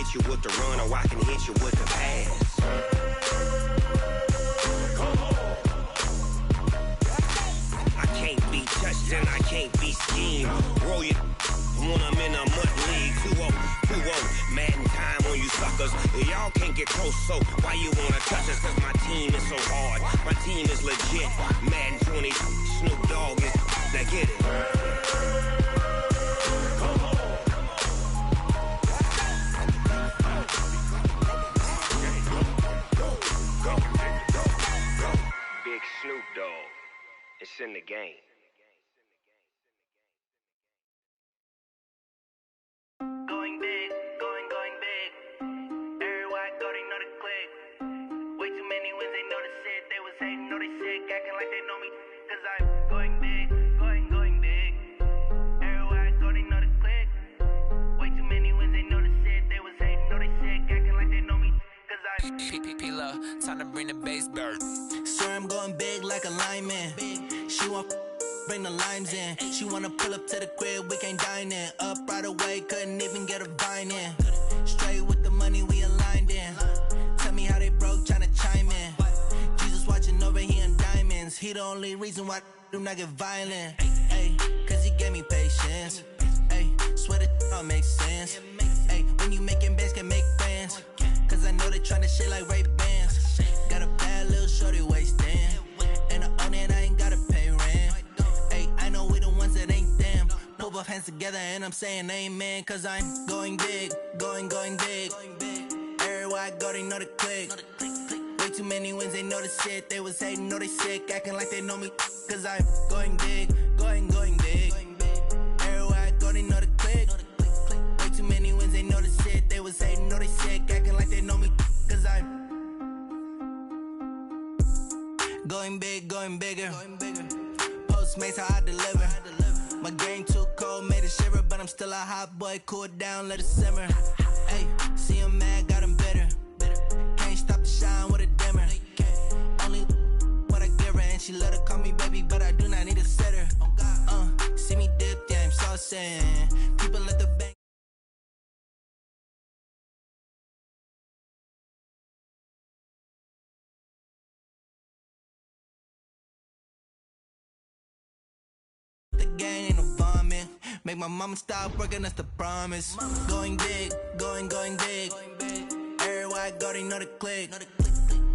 hit you with the run, or I can hit you with the pass. I can't be touched and I can't be schemed. Roll you when I'm in a mud league. 2-0, Madden time on you suckers. Y'all can't get close, so why you wanna touch us? Cause my team is so hard, my team is legit. Madden 20, Snoop Dogg is, now get it. Big Snoop Dogg, it's in the game. Going big, going big. Everywhere I go, they know the click. Way too many wins, they know the shit. They was hating, know they sick, acting like they know me. Cause I'm going big, going big. Everywhere I go, they know the click. Way too many wins, they know the shit. They was hating, know they sick, acting like they know me. Cause I'm P-P-P-Love, time to bring the bass bird. Sir, I'm going big like a lineman. She want bring the limes in. She wanna pull up to the crib, we can't dine in. Up right away, couldn't even get a vine in. Straight with the money, we aligned in. Tell me how they broke, tryna chime in. Jesus watching over here in diamonds. He the only reason why I do not get violent. Ay, cause he gave me patience. Ay, swear that all makes sense. Ay, when you making bands, can make friends. Cause I know they tryna shit like Ray-Bans. Got a bad little shorty wasting. And I own it, I ain't gotta pay rent. Ay, I know we the ones that ain't them. Pull both hands together and I'm saying amen. Cause I'm going big, going big. Everywhere I go, they know the click. Way too many wins, they know the shit. They was hating, know they sick, acting like they know me. Cause I'm going big, going big. Everywhere I go, they know the click. Way too many wins, they know the shit. They was hating, know they sick, acting like they know me. Cause I'm going big, going bigger. Postmates, how I deliver. My game too cold, made it shiver. But I'm still a hot boy, cool it down, let it simmer. Hey, see him mad, got him bitter. Can't stop the shine with a dimmer. Only what I give her, and she let her call me baby, but I do not need a sitter. See me dip, yeah, I'm saucing. People at the bank. The gang ain't no vomit. Make my mama stop working, that's the promise. Going big, going big. Everywhere I go, they know the click.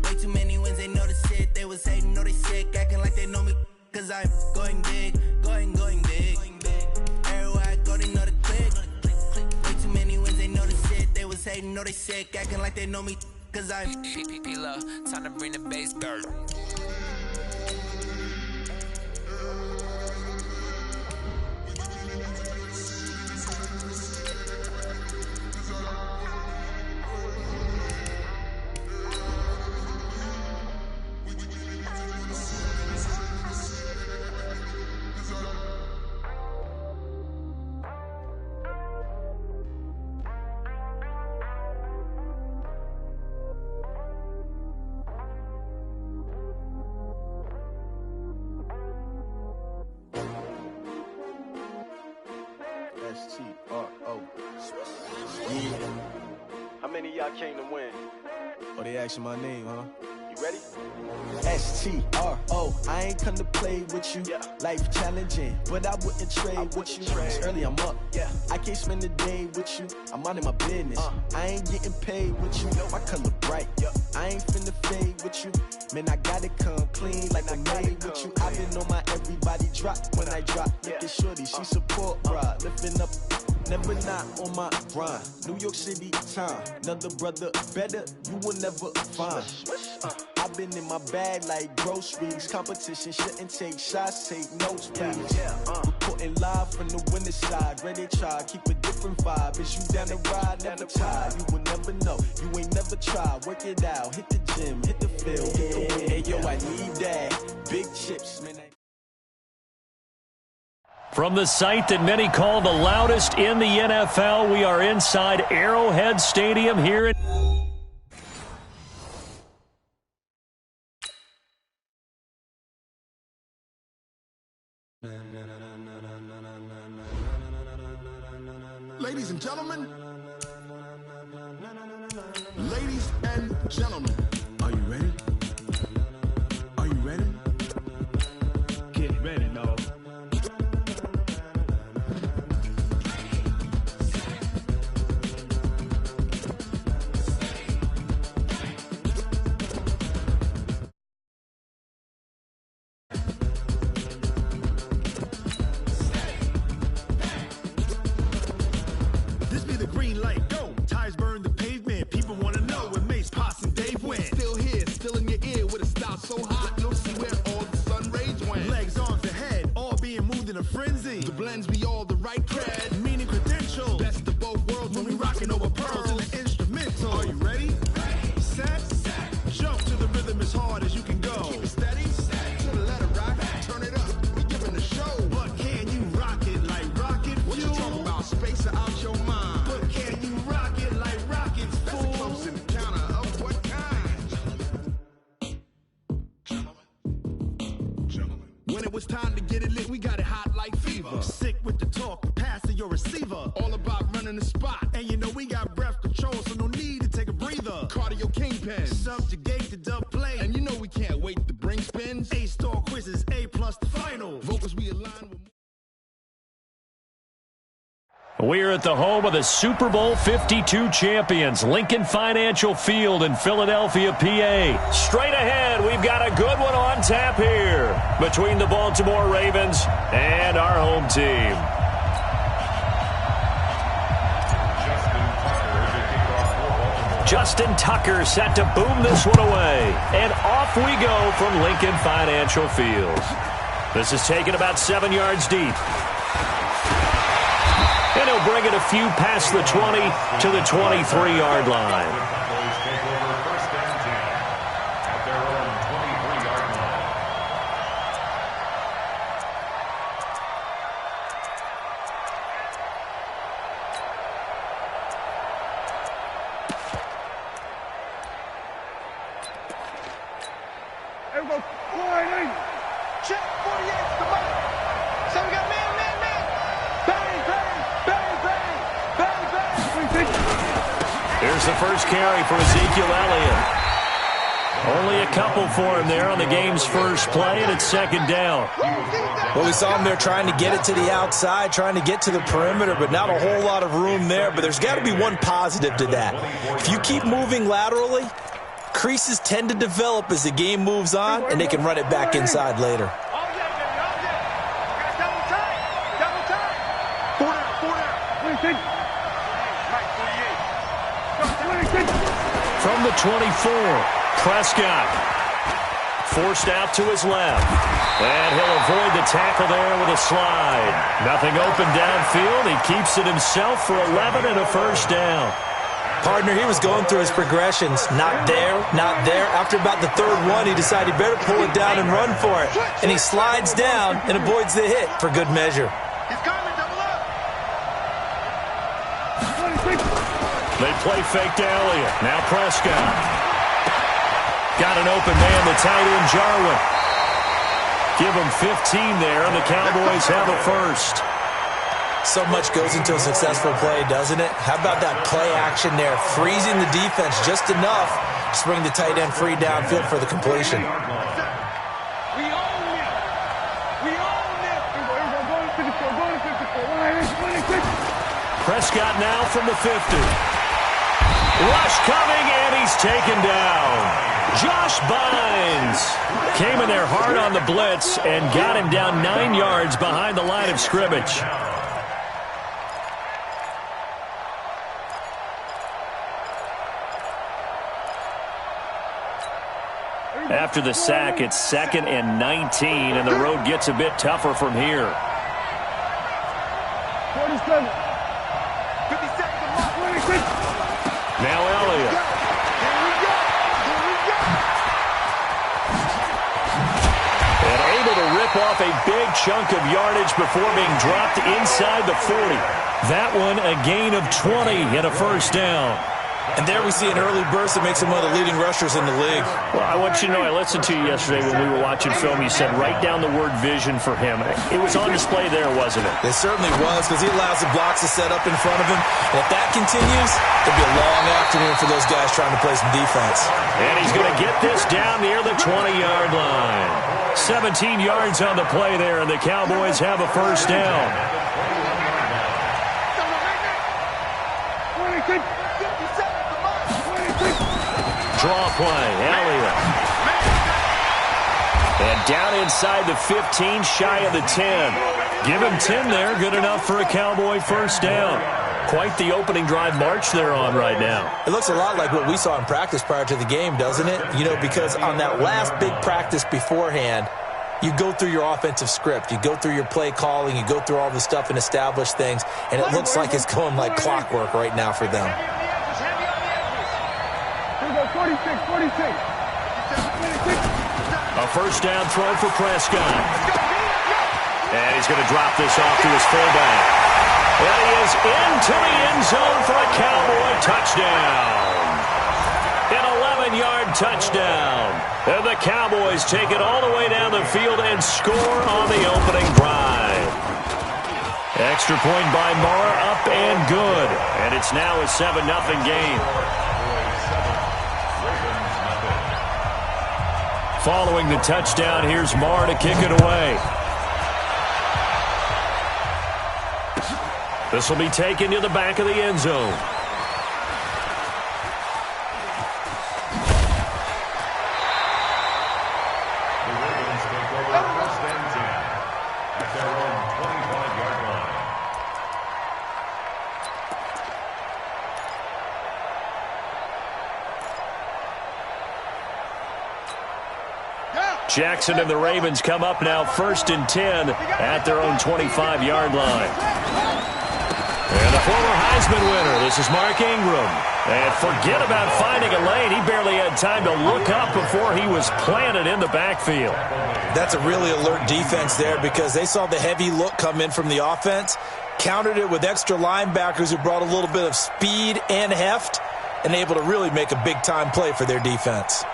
Way too many wins, they know the shit. They was hating, know they sick, acting like they know me. Cause I'm going big, going big. Everywhere I go, they know the click. Way too many wins, they know the shit. They was hating, know they sick, acting like they know me. Cause I'm P-P-P-Love, time to bring the bass bird. S-T-R-O. Yeah. How many of y'all came to win? Oh, they asking my name, huh? You ready? S-T-R-O. I ain't come to play with you. Yeah. Life challenging, but I wouldn't trade with you. It's early, I'm up. Yeah. I can't spend the day with you. I'm minding my business. I ain't getting paid with you. My color bright. Yeah. I ain't finna fade with you. Man, I gotta come clean like I made with you. I've been on my everybody drop when I drop. Look at shorty, she support, bruh. Lifting up, never not on my grind. New York City time, another brother better, you will never find. I've been in my bag like groceries. Competition shouldn't take shots, take notes, please. Reporting live from the winning side. Ready to try, keep a different vibe. Is you down the ride, never tired. You will never know, you ain't never tried. Work it out, hit the gym, hit the field, hit the win. Hey yo, I need that. Big chips, man. From the site that many call the loudest in the NFL, we are inside Arrowhead Stadium here in... Ladies and gentlemen, and gentlemen, are you ready? Are you ready? Get ready, no. This be the green light, go. Tires burn the pavement. People wanna know when Mace, Pops, and Dave went. Still here, still in your ear with a style so hot, you'll see where all the sun rays went. Legs, arms, the head, all being moved in a frenzy. The blends be all the right cred, meaning credentials. Best of both worlds when we rockin' over pearls in the instrumental. Are you ready? Set, jump to the rhythm as hard as you can go. Keep it steady, to the letter rock, turn it up, we giving the show. But can you rock it like rocket fuel? What you talking about, space out your mind? But can you rock it like rockets, fool? That's a close encounter of what kind? Gentlemen. When it was time to get it lit, we got it hot like fever. Sick with the talk, passing your receiver. All about running the spot. And you know we got breath control, so no need to take a breather. Cardio kingpin, subjugate the dub play. And you know we can't wait to bring spins. A-star quizzes, A+ the final. Vocals we align with. We're at the home of the Super Bowl 52 champions, Lincoln Financial Field in Philadelphia, PA. Straight ahead, we've got a good one on tap here between the Baltimore Ravens and our home team. Justin Tucker set to boom this one away. And off we go from Lincoln Financial Field. This is taken about 7 yards deep. And he'll bring it a few past the 20 to the 23-yard line. Check 48, come on. So we got man. Bang, bang, bang, bang, bang, bang. Here's the first carry for Ezekiel Elliott. Only a couple for him there on the game's first play, and it's second down. Well, we saw him there trying to get it to the outside, trying to get to the perimeter, but not a whole lot of room there. But there's got to be one positive to that. If you keep moving laterally, creases tend to develop as the game moves on, and they can run it back inside later. From the 24, Prescott forced out to his left. And he'll avoid the tackle there with a slide. Nothing open downfield. He keeps it himself for 11 and a first down. Partner, he was going through his progressions. Not there, not there. After about the third one, he decided he better pull it down and run for it. And he slides down and avoids the hit for good measure. They play fake to Elliott. Now Prescott. Got an open man, the tight end, Jarwin. Give him 15 there, and the Cowboys have a first. So much goes into a successful play, doesn't it? How about that play action there? Freezing the defense just enough to bring the tight end free downfield for the completion. Prescott now from the 50. Rush coming, and he's taken down. Josh Bynes came in there hard on the blitz and got him down 9 yards behind the line of scrimmage. After the sack, it's 2nd and 19, and the road gets a bit tougher from here. 47. 56. Now Elliott. And able to rip off a big chunk of yardage before being dropped inside the 40. That one a gain of 20 and a first down. And there we see an early burst that makes him one of the leading rushers in the league. Well, I want you to know, I listened to you yesterday when we were watching film. You said write down the word vision for him. It was on display there, wasn't it? It certainly was, because he allows the blocks to set up in front of him. And if that continues, it'll be a long afternoon for those guys trying to play some defense. And he's going to get this down near the 20-yard line. 17 yards on the play there, and the Cowboys have a first down. Draw play, Elliott. And down inside the 15, shy of the 10. Give him 10 there, good enough for a Cowboy first down. Quite the opening drive march they're on right now. It looks a lot like what we saw in practice prior to the game, doesn't it? You know, because on that last big practice beforehand, you go through your offensive script, you go through your play calling, you go through all the stuff and establish things, and it looks like it's going like clockwork right now for them. 46. A first down throw for Prescott. And he's going to drop this off to his fullback. And he is into the end zone for a Cowboy touchdown. An 11-yard touchdown. And the Cowboys take it all the way down the field and score on the opening drive. Extra point by Marr, up and good. And it's now a 7-0 game. Following the touchdown, here's Marr to kick it away. This will be taken to the back of the end zone. The Ravens take over first and 10 at their own 25-yard line. Jackson and the Ravens come up now first and 10 at their own 25-yard line. And the former Heisman winner, this is Mark Ingram. And forget about finding a lane. He barely had time to look up before he was planted in the backfield. That's a really alert defense there because they saw the heavy look come in from the offense, countered it with extra linebackers who brought a little bit of speed and heft, and able to really make a big-time play for their defense.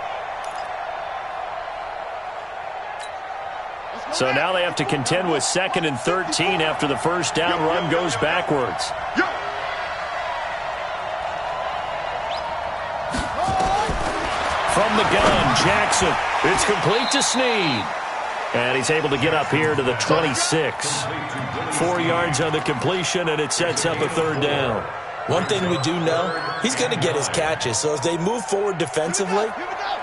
So now they have to contend with 2nd and 13 after the first down run goes backwards. From the gun, Jackson. It's complete to Snead. And he's able to get up here to the 26. 4 yards on the completion, and it sets up a third down. One thing we do know, he's going to get his catches. So as they move forward defensively,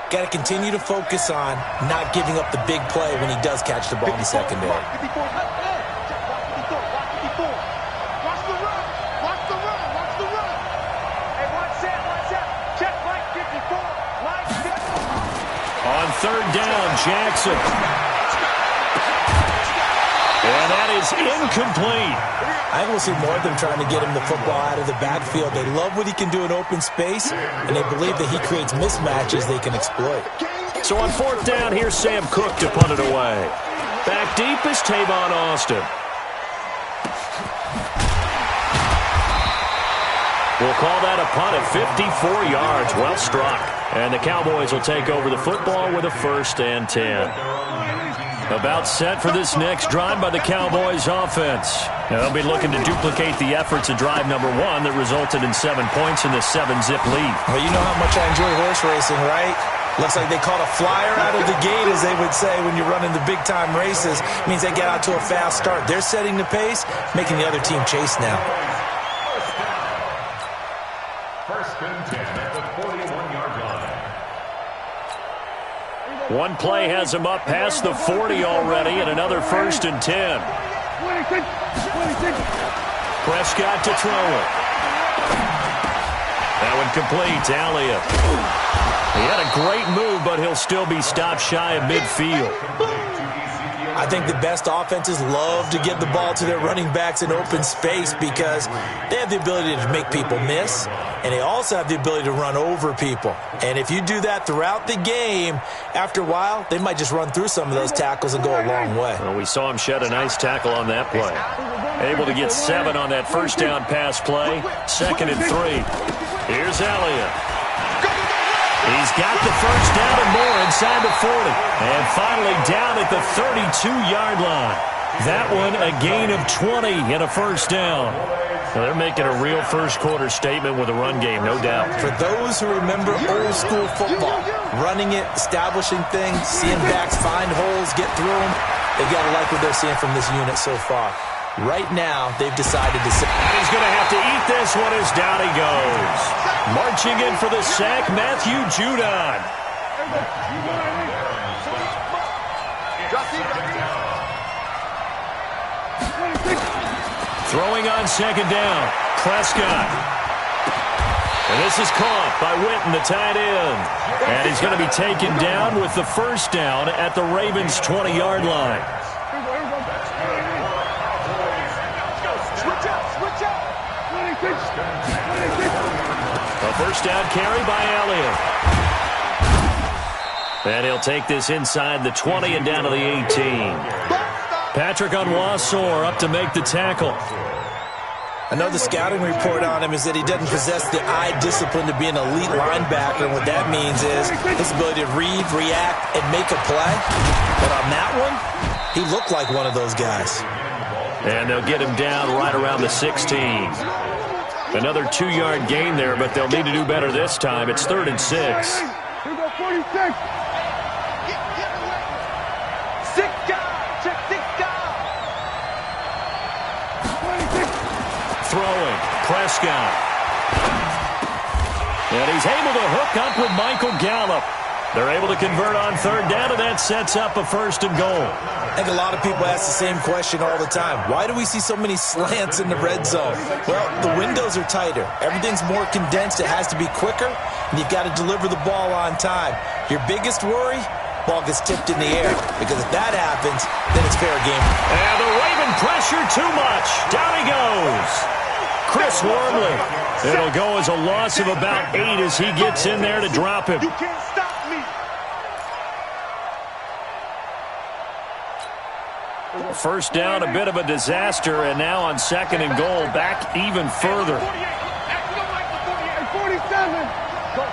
got to continue to focus on not giving up the big play when he does catch the ball in the secondary. Watch the run. Hey, watch that. Check like 54. On third down, Jackson. And that is incomplete. I think we'll see more of them trying to get him the football out of the backfield. They love what he can do in open space, and they believe that he creates mismatches they can exploit. So on fourth down, here's Sam Cook to punt it away. Back deep is Tavon Austin. We'll call that a punt at 54 yards. Well struck. And the Cowboys will take over the football with a 1st and 10. About set for this next drive by the Cowboys offense. Now they'll be looking to duplicate the efforts of drive number 1 that resulted in 7 points in the 7-zip lead. Well, you know how much I enjoy horse racing, right? Looks like they caught a flyer out of the gate, as they would say when you're running the big-time races. It means they get out to a fast start. They're setting the pace, making the other team chase now. First and 10 at the 41-yard line. One play has him up past the 40 already, and another 1st and 10. Prescott to throw it. That one complete to Elliott. He had a great move, but he'll still be stopped shy of midfield. I think the best offenses love to give the ball to their running backs in open space because they have the ability to make people miss, and they also have the ability to run over people. And if you do that throughout the game, after a while, they might just run through some of those tackles and go a long way. Well, we saw him shed a nice tackle on that play. Able to get 7 on that first down pass play. 2nd and 3. Here's Elliott. He's got the first down and more inside the 40. And finally down at the 32-yard line. That one a gain of 20 and a first down. Well, they're making a real first-quarter statement with a run game, no doubt. For those who remember old-school football, running it, establishing things, seeing backs find holes, get through them, they've got to like what they're seeing from this unit so far. Right now, they've decided to sit. And he's going to have to eat this one as down he goes. Marching in for the sack, Matthew Judon. Throwing on second down, Prescott. And this is caught by Witten, the tight end. And he's going to be taken down with the first down at the Ravens' 20-yard line. A first down carry by Elliott. And he'll take this inside the 20 and down to the 18. Patrick Onwuasor up to make the tackle. I know the scouting report on him is that he doesn't possess the eye discipline to be an elite linebacker. And what that means is his ability to read, react, and make a play. But on that one, he looked like one of those guys. And they'll get him down right around the 16. Another 2-yard gain there, but they'll need to do better this time. It's 3rd and 6. Here we go, 46. Six down. Check 6 down. 26. Throwing, Prescott. And he's able to hook up with Michael Gallup. They're able to convert on 3rd down, and that sets up a 1st and goal. I think a lot of people ask the same question all the time. Why do we see so many slants in the red zone? Well, the windows are tighter. Everything's more condensed. It has to be quicker, and you've got to deliver the ball on time. Your biggest worry? Ball gets tipped in the air, because if that happens, then it's fair game. And the Raven pressure too much. Down he goes. Chris Wormley. It'll go as a loss of about 8 as he gets in there to drop him. You can't stop me. First down, a bit of a disaster, and now on 2nd and goal, back even further. 47. Go,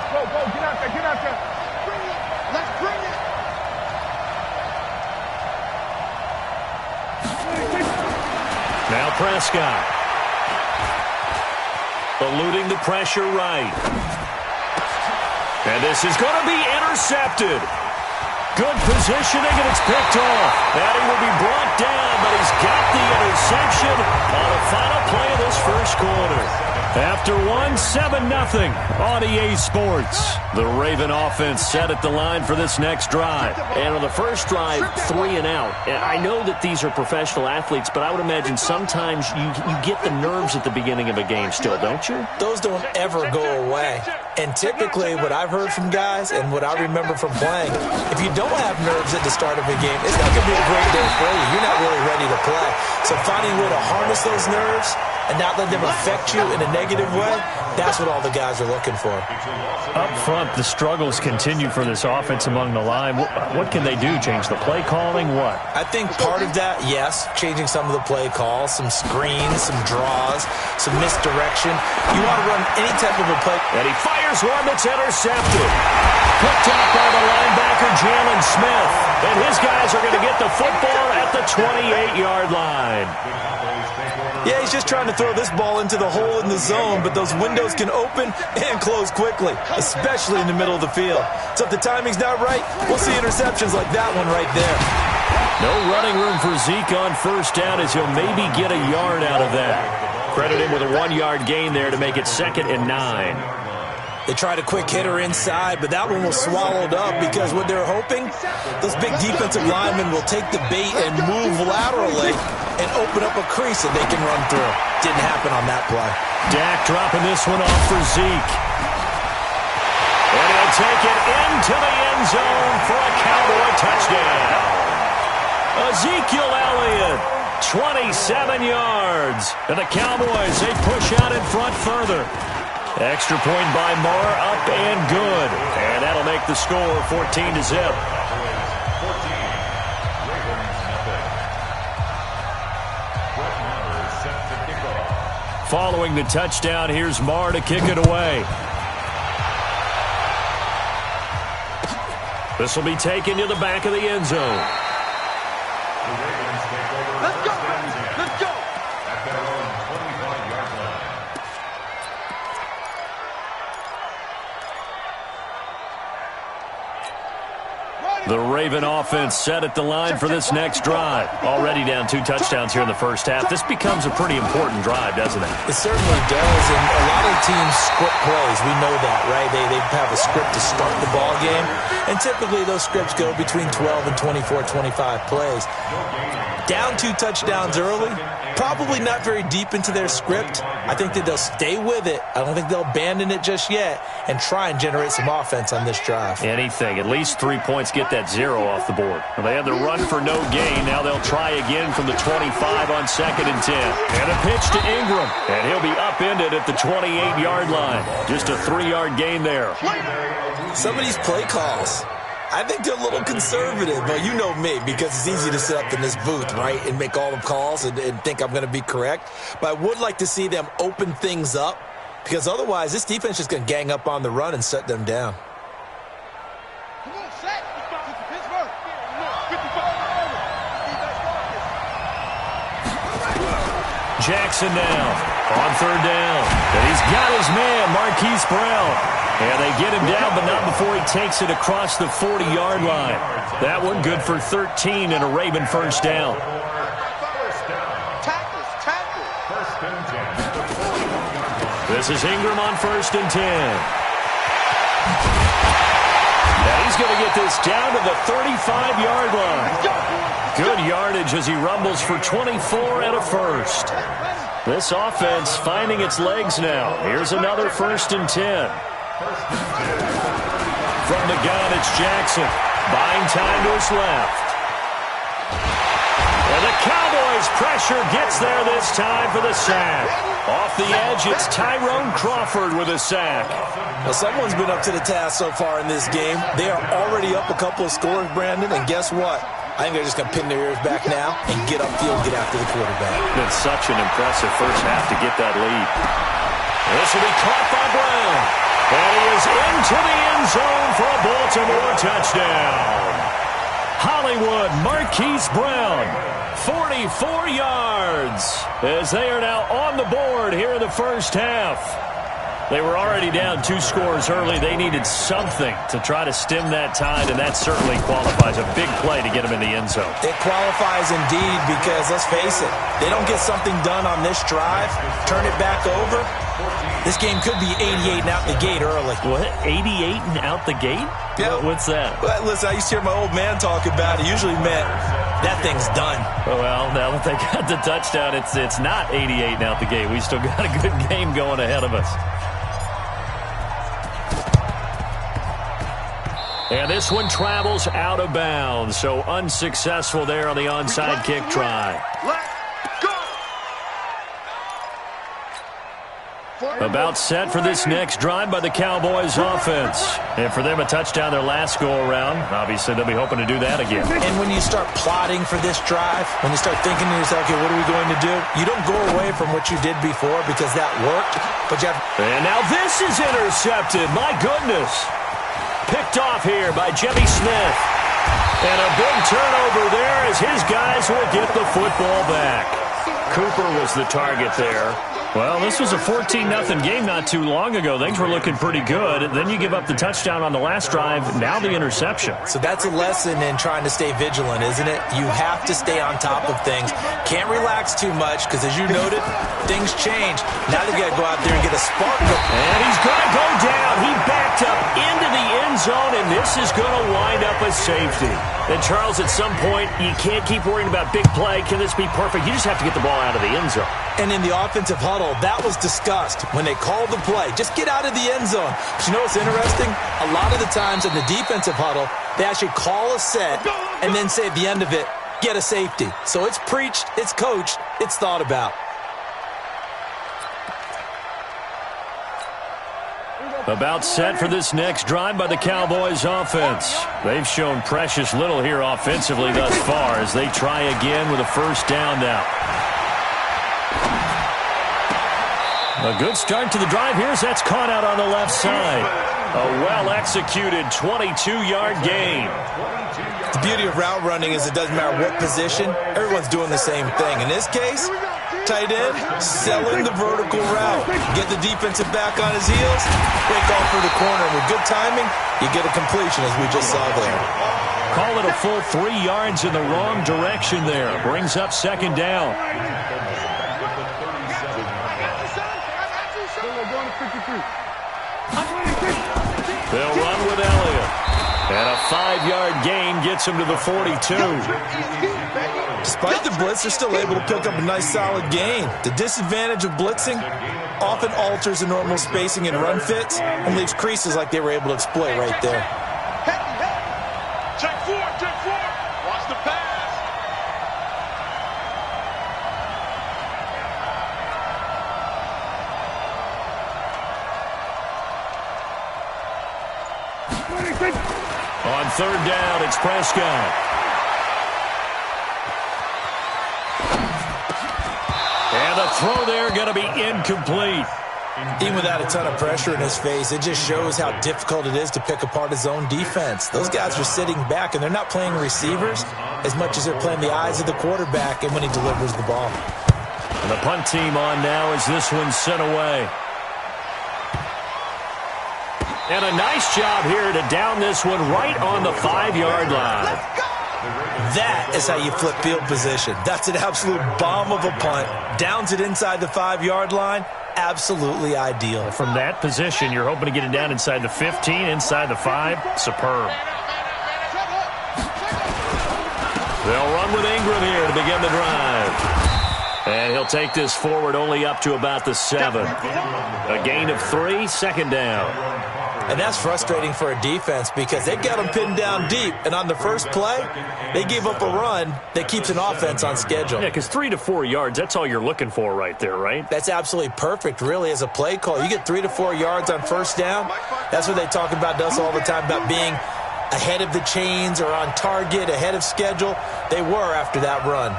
get out there. Bring it. Let's bring it. Now Prescott. Eluding the pressure right. And this is going to be intercepted. Good positioning, and it's picked off. And he will be brought down, but he's got the interception on the final play of this first quarter. After 7-0 on EA Sports. The Raven offense set at the line for this next drive. And on the first drive, 3 and out. I know that these are professional athletes, but I would imagine sometimes you get the nerves at the beginning of a game still, don't you? Those don't ever go away. And typically, what I've heard from guys and what I remember from playing, if you don't have nerves at the start of a game, it's not going to be a great day for you. You're not really ready to play. So finding a way to harness those nerves and not let them affect you in a negative way, that's what all the guys are looking for. Up front, the struggles continue for this offense among the line. What can they do? Change the play calling? What? I think part of that, yes, changing some of the play calls, some screens, some draws, some misdirection. You want to run any type of a play. And he fires one that's intercepted. Picked up by the linebacker, Jalen Smith. And his guys are going to get the football at the 28-yard line. Yeah, he's just trying to throw this ball into the hole in the zone, but those windows can open and close quickly, especially in the middle of the field. So if the timing's not right, we'll see interceptions like that one right there. No running room for Zeke on first down as he'll maybe get a yard out of that. Credit him with a 1-yard gain there to make it 2nd and 9. They tried a quick hitter inside, but that one was swallowed up because what they're hoping, those big defensive linemen will take the bait and move laterally and open up a crease that they can run through. Didn't happen on that play. Dak dropping this one off for Zeke. And he'll take it into the end zone for a Cowboy touchdown. Ezekiel Elliott, 27 yards. And the Cowboys, they push out in front further. Extra point by Marr, up and good. And that'll make the score 14-0. Following the touchdown, here's Marr to kick it away. This will be taken to the back of the end zone. Let's go. Let's go. The Raven offense set at the line for this next drive. Already down 2 touchdowns here in the first half. This becomes a pretty important drive, doesn't it? It certainly does, and a lot of teams script plays. We know that, right? They have a script to start the ball game, and typically those scripts go between 12 and 24, 25 plays. Down 2 touchdowns early, probably not very deep into their script. I think that they'll stay with it. I don't think they'll abandon it just yet and try and generate some offense on this drive. Anything. At least 3 points, get that 0 off the board. Well, they had the run for no gain. Now they'll try again from the 25 on 2nd and 10. And a pitch to Ingram. And he'll be upended at the 28-yard line. Just a 3-yard gain there. Some of these play calls, I think they're a little conservative, but you know me, because it's easy to sit up in this booth, right, and make all the calls and think I'm going to be correct. But I would like to see them open things up, because otherwise this defense is going to gang up on the run and shut them down. Jackson now on 3rd down. And he's got his man, Marquise Brown. And they get him down, but not before he takes it across the 40-yard line. That one good for 13 and a Raven first down. This is Ingram on 1st and 10. Now he's going to get this down to the 35-yard line. Good yardage as he rumbles for 24 and a first. This offense finding its legs now. Here's another 1st and 10. From the gun, it's Jackson. Buying time to his left. And the Cowboys' pressure gets there this time for the sack. Off the edge, it's Tyrone Crawford with a sack. Well, someone's been up to the task so far in this game. They are already up a couple of scores, Brandon, and guess what? I think they're just going to pin their ears back now and get upfield, get after the quarterback. Been such an impressive first half to get that lead. This will be caught by Brown. And he is into the end zone for a Baltimore touchdown. Hollywood Marquise Brown, 44 yards, as they are now on the board here in the first half. They were already down 2 scores early. They needed something to try to stem that tide, and that certainly qualifies. A big play to get them in the end zone. It qualifies indeed because, let's face it, they don't get something done on this drive, turn it back over, this game could be 88 and out the gate early. What? 88 and out the gate? Yeah. What's that? Well, listen, I used to hear my old man talk about it. Usually meant that thing's done. Well, now that they got the touchdown, it's not 88 and out the gate. We still got a good game going ahead of us. And this one travels out of bounds, so unsuccessful there on the onside kick try. About set for this next drive by the Cowboys offense. And for them, a touchdown their last go-around. Obviously, they'll be hoping to do that again. And when you start plotting for this drive, when you start thinking to yourself, okay, what are we going to do? You don't go away from what you did before because that worked. But you have... And now this is intercepted. My goodness. Picked off here by Jimmy Smith. And a big turnover there as his guys will get the football back. Cooper was the target there. Well, this was a 14-0 game not too long ago. Things were looking pretty good. Then you give up the touchdown on the last drive. Now the interception. So that's a lesson in trying to stay vigilant, isn't it? You have to stay on top of things. Can't relax too much because, as you noted, things change. Now they've got to go out there and get a spark. And he's going to go down. He backed up into the end zone, and this is going to wind up a safety. And, Charles, at some point, you can't keep worrying about big play. Can this be perfect? You just have to get the ball out of the end zone. And in the offensive huddle, that was discussed when they called the play. Just get out of the end zone. But you know what's interesting? A lot of the times in the defensive huddle, they actually call a set and then say at the end of it, get a safety. So it's preached, it's coached, it's thought about. About set for this next drive by the Cowboys offense. They've shown precious little here offensively thus far as they try again with a first down now. A good start to the drive here as that's caught out on the left side. A well-executed 22-yard gain. The beauty of route running is it doesn't matter what position, everyone's doing the same thing. In this case, tight end, selling the vertical route. Get the defensive back on his heels, break off for the corner. And with good timing, you get a completion as we just saw there. Call it a full 3 yards in the wrong direction there. Brings up second down. They'll run with Elliott. And a 5-yard gain gets him to the 42. Despite the blitz, they're still able to pick up a nice solid gain. The disadvantage of blitzing often alters the normal spacing and run fits and leaves creases like they were able to exploit right there. Check four. Watch the pass. On third down, it's Prescott. And the throw there going to be incomplete. Even without a ton of pressure in his face, it just shows how difficult it is to pick apart his own defense. Those guys are sitting back, and they're not playing receivers as much as they're playing the eyes of the quarterback and when he delivers the ball. And the punt team on now as this one's sent away. And a nice job here to down this one right on the 5-yard line. That is how you flip field position. That's an absolute bomb of a punt. Downs it inside the 5-yard line. Absolutely ideal. From that position, you're hoping to get it down inside the 15, inside the 5. Superb. They'll run with Ingram here to begin the drive. And he'll take this forward only up to about the 7. A gain of 3, second down. And that's frustrating for a defense because they've got them pinned down deep. And on the first play, they gave up a run that keeps an offense on schedule. Yeah, because 3 to 4 yards, that's all you're looking for right there, right? That's absolutely perfect, really, as a play call. You get 3 to 4 yards on first down. That's what they talk about to us all the time, about being ahead of the chains or on target, ahead of schedule. They were after that run.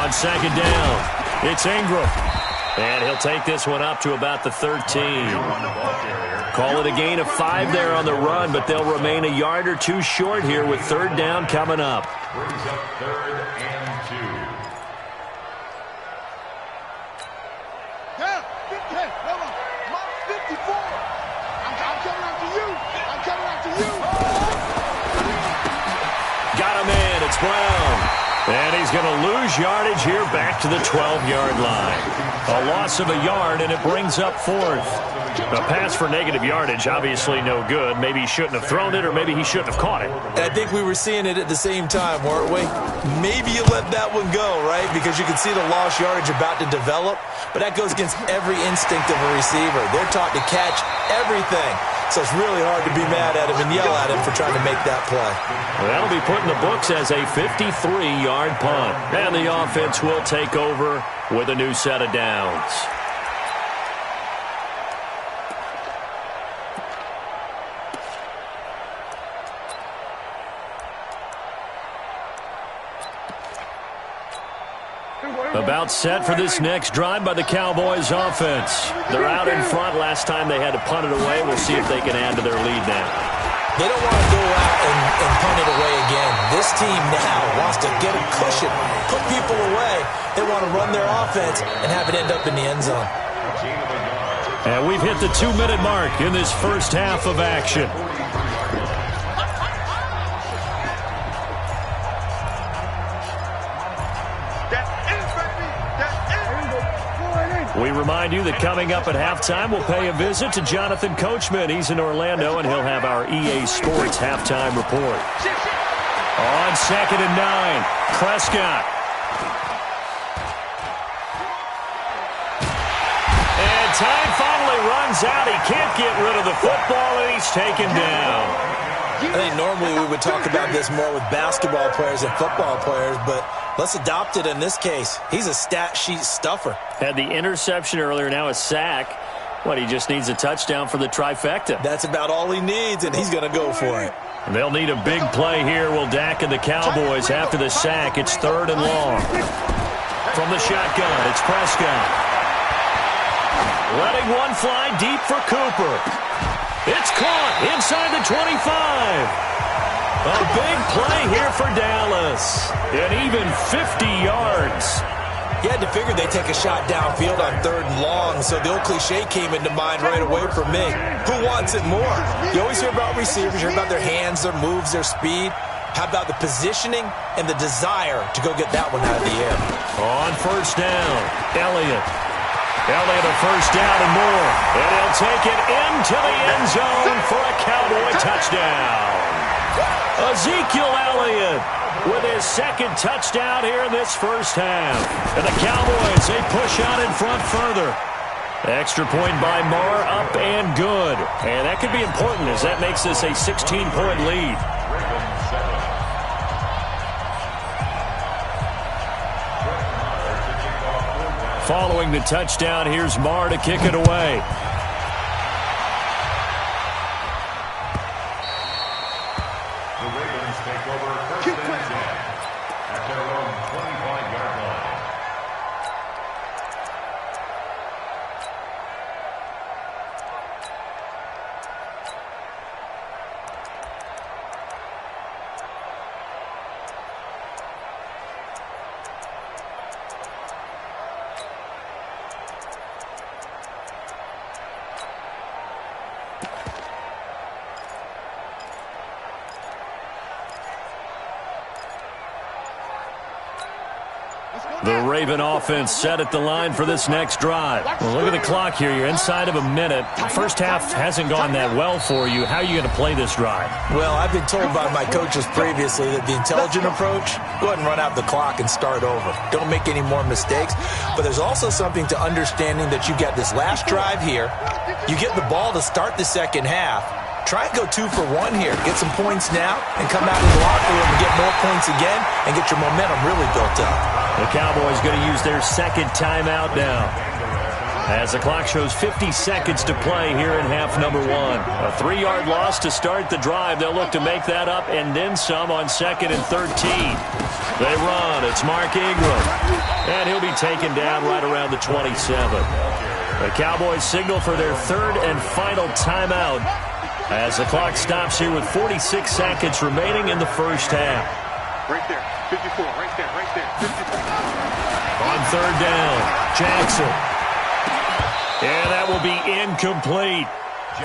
On second down, it's Ingram. And he'll take this one up to about the 13. Call it a gain of 5 there on the run, but they'll remain a yard or 2 short here with third down coming up. Brings up 3rd and 2. Yeah, 54. I'm coming after you. I'm coming after you. Got him in. It's Brown. And he's going to lose yardage here back to the 12-yard line. A loss of a yard, and it brings up 4th. A pass for negative yardage, obviously no good. Maybe he shouldn't have thrown it, or maybe he shouldn't have caught it. And I think we were seeing it at the same time, weren't we? Maybe you let that one go, right? Because you can see the lost yardage about to develop. But that goes against every instinct of a receiver. They're taught to catch everything. So it's really hard to be mad at him and yell at him for trying to make that play. Well, that'll be put in the books as a 53-yard punt. And the offense will take over with a new set of downs. About set for this next drive by the Cowboys offense. They're out in front. Last time they had to punt it away. We'll see if they can add to their lead now. They don't want to go out and punt it away again. This team now wants to get a cushion, put people away. They want to run their offense and have it end up in the end zone. And we've hit the 2-minute mark in this first half of action. We remind you that coming up at halftime, we'll pay a visit to Jonathan Coachman. He's in Orlando, and he'll have our EA Sports halftime report. On 2nd and 9, Prescott. And time finally runs out. He can't get rid of the football, and he's taken down. I think normally we would talk about this more with basketball players and football players, but let's adopt it in this case. He's a stat sheet stuffer. Had the interception earlier, now a sack. What, he just needs a touchdown for the trifecta. That's about all he needs, and he's going to go for it. They'll need a big play here, will Dak and the Cowboys after the sack. It's 3rd and long. From the shotgun, it's Prescott. Letting one fly deep for Cooper. It's caught inside the 25. A big play here for Dallas. And even 50 yards. You had to figure they'd take a shot downfield on 3rd and long, so the old cliche came into mind right away for me. Who wants it more? You always hear about receivers, you hear about their hands, their moves, their speed. How about the positioning and the desire to go get that one out of the air? On 1st down, Elliott a 1st down and more. And he'll take it into the end zone for a Cowboy touchdown. Ezekiel Elliott with his 2nd touchdown here in this 1st half. And the Cowboys, they push out in front further. Extra point by Marr, up and good. And that could be important as that makes this a 16-point lead. Following the touchdown, here's Marr to kick it away. The Ravens take over 1st and 10 at their own 25-yard line. The Raven offense set at the line for this next drive. Well, look at the clock here. You're inside of a minute. First half hasn't gone that well for you. How are you going to play this drive? Well, I've been told by my coaches previously that the intelligent approach, go ahead and run out the clock and start over. Don't make any more mistakes. But there's also something to understanding that you get this last drive here. You get the ball to start the 2nd half. Try and go 2 for 1 here. Get some points now and come out of the locker room and get more points again and get your momentum really built up. The Cowboys going to use their 2nd timeout now. As the clock shows 50 seconds to play here in half number 1. A 3-yard loss to start the drive. They'll look to make that up and then some on 2nd and 13. They run. It's Mark Ingram. And he'll be taken down right around the 27. The Cowboys signal for their 3rd and final timeout as the clock stops here with 46 seconds remaining in the 1st half. Right there, 54, right there, 54. On 3rd down, Jackson. And that will be incomplete.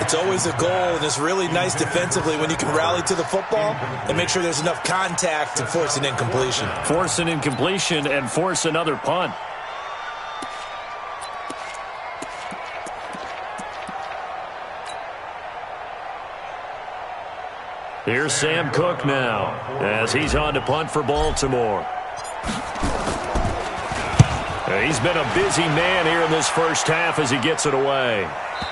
It's always a goal, and it's really nice defensively when you can rally to the football and make sure there's enough contact to force an incompletion. Force an incompletion and force another punt. Here's Sam Cook now as he's on to punt for Baltimore. He's been a busy man here in this 1st half as he gets it away.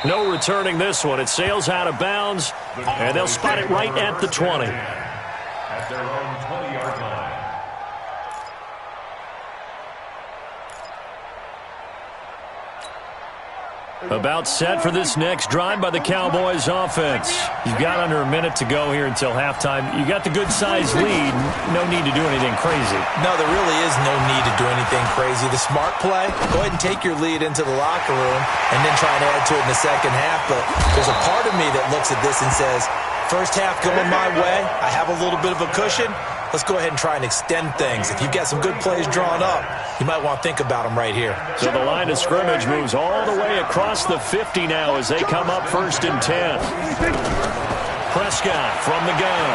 No returning this one. It sails out of bounds, and they'll spot it right at the 20. At their own 20-yard line. About set for this next drive by the Cowboys offense. You've got under a minute to go here until halftime. You got the good-sized lead. No need to do anything crazy. No, there really is no need to do anything crazy. The smart play, go ahead and take your lead into the locker room and then try and add to it in the 2nd half. But there's a part of me that looks at this and says, 1st half going my way. I have a little bit of a cushion. Let's go ahead and try and extend things. If you've got some good plays drawn up, you might want to think about them right here. So the line of scrimmage moves all the way across the 50 now as they come up 1st and 10. Prescott from the gun.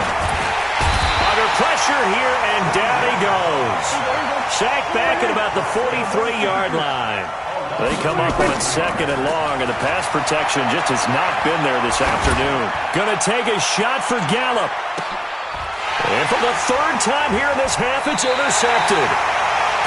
Under pressure here, and down he goes. Sacked back at about the 43-yard line. They come up on 2nd and long, and the pass protection just has not been there this afternoon. Going to take a shot for Gallup. And for the 3rd time here in this half, it's intercepted.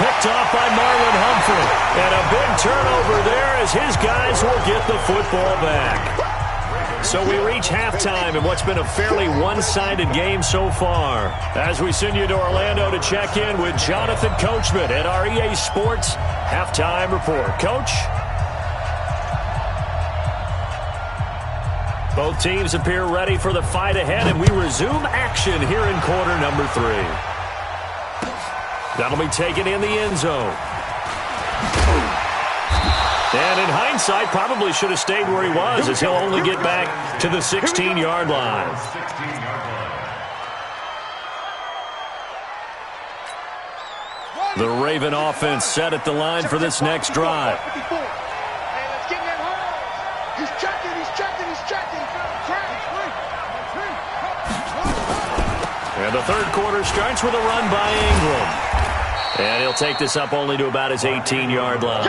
Picked off by Marlon Humphrey. And a big turnover there as his guys will get the football back. So we reach halftime in what's been a fairly one-sided game so far. As we send you to Orlando to check in with Jonathan Coachman at our EA Sports Halftime Report. Coach? Both teams appear ready for the fight ahead, and we resume action here in quarter number 3. That'll be taken in the end zone. And in hindsight, probably should have stayed where he was, as he'll only get back to the 16-yard line. The Raven offense set at the line for this next drive. Hey, let's get in that hole. He's checking. And the third quarter starts with a run by Ingram. And he'll take this up only to about his 18-yard line.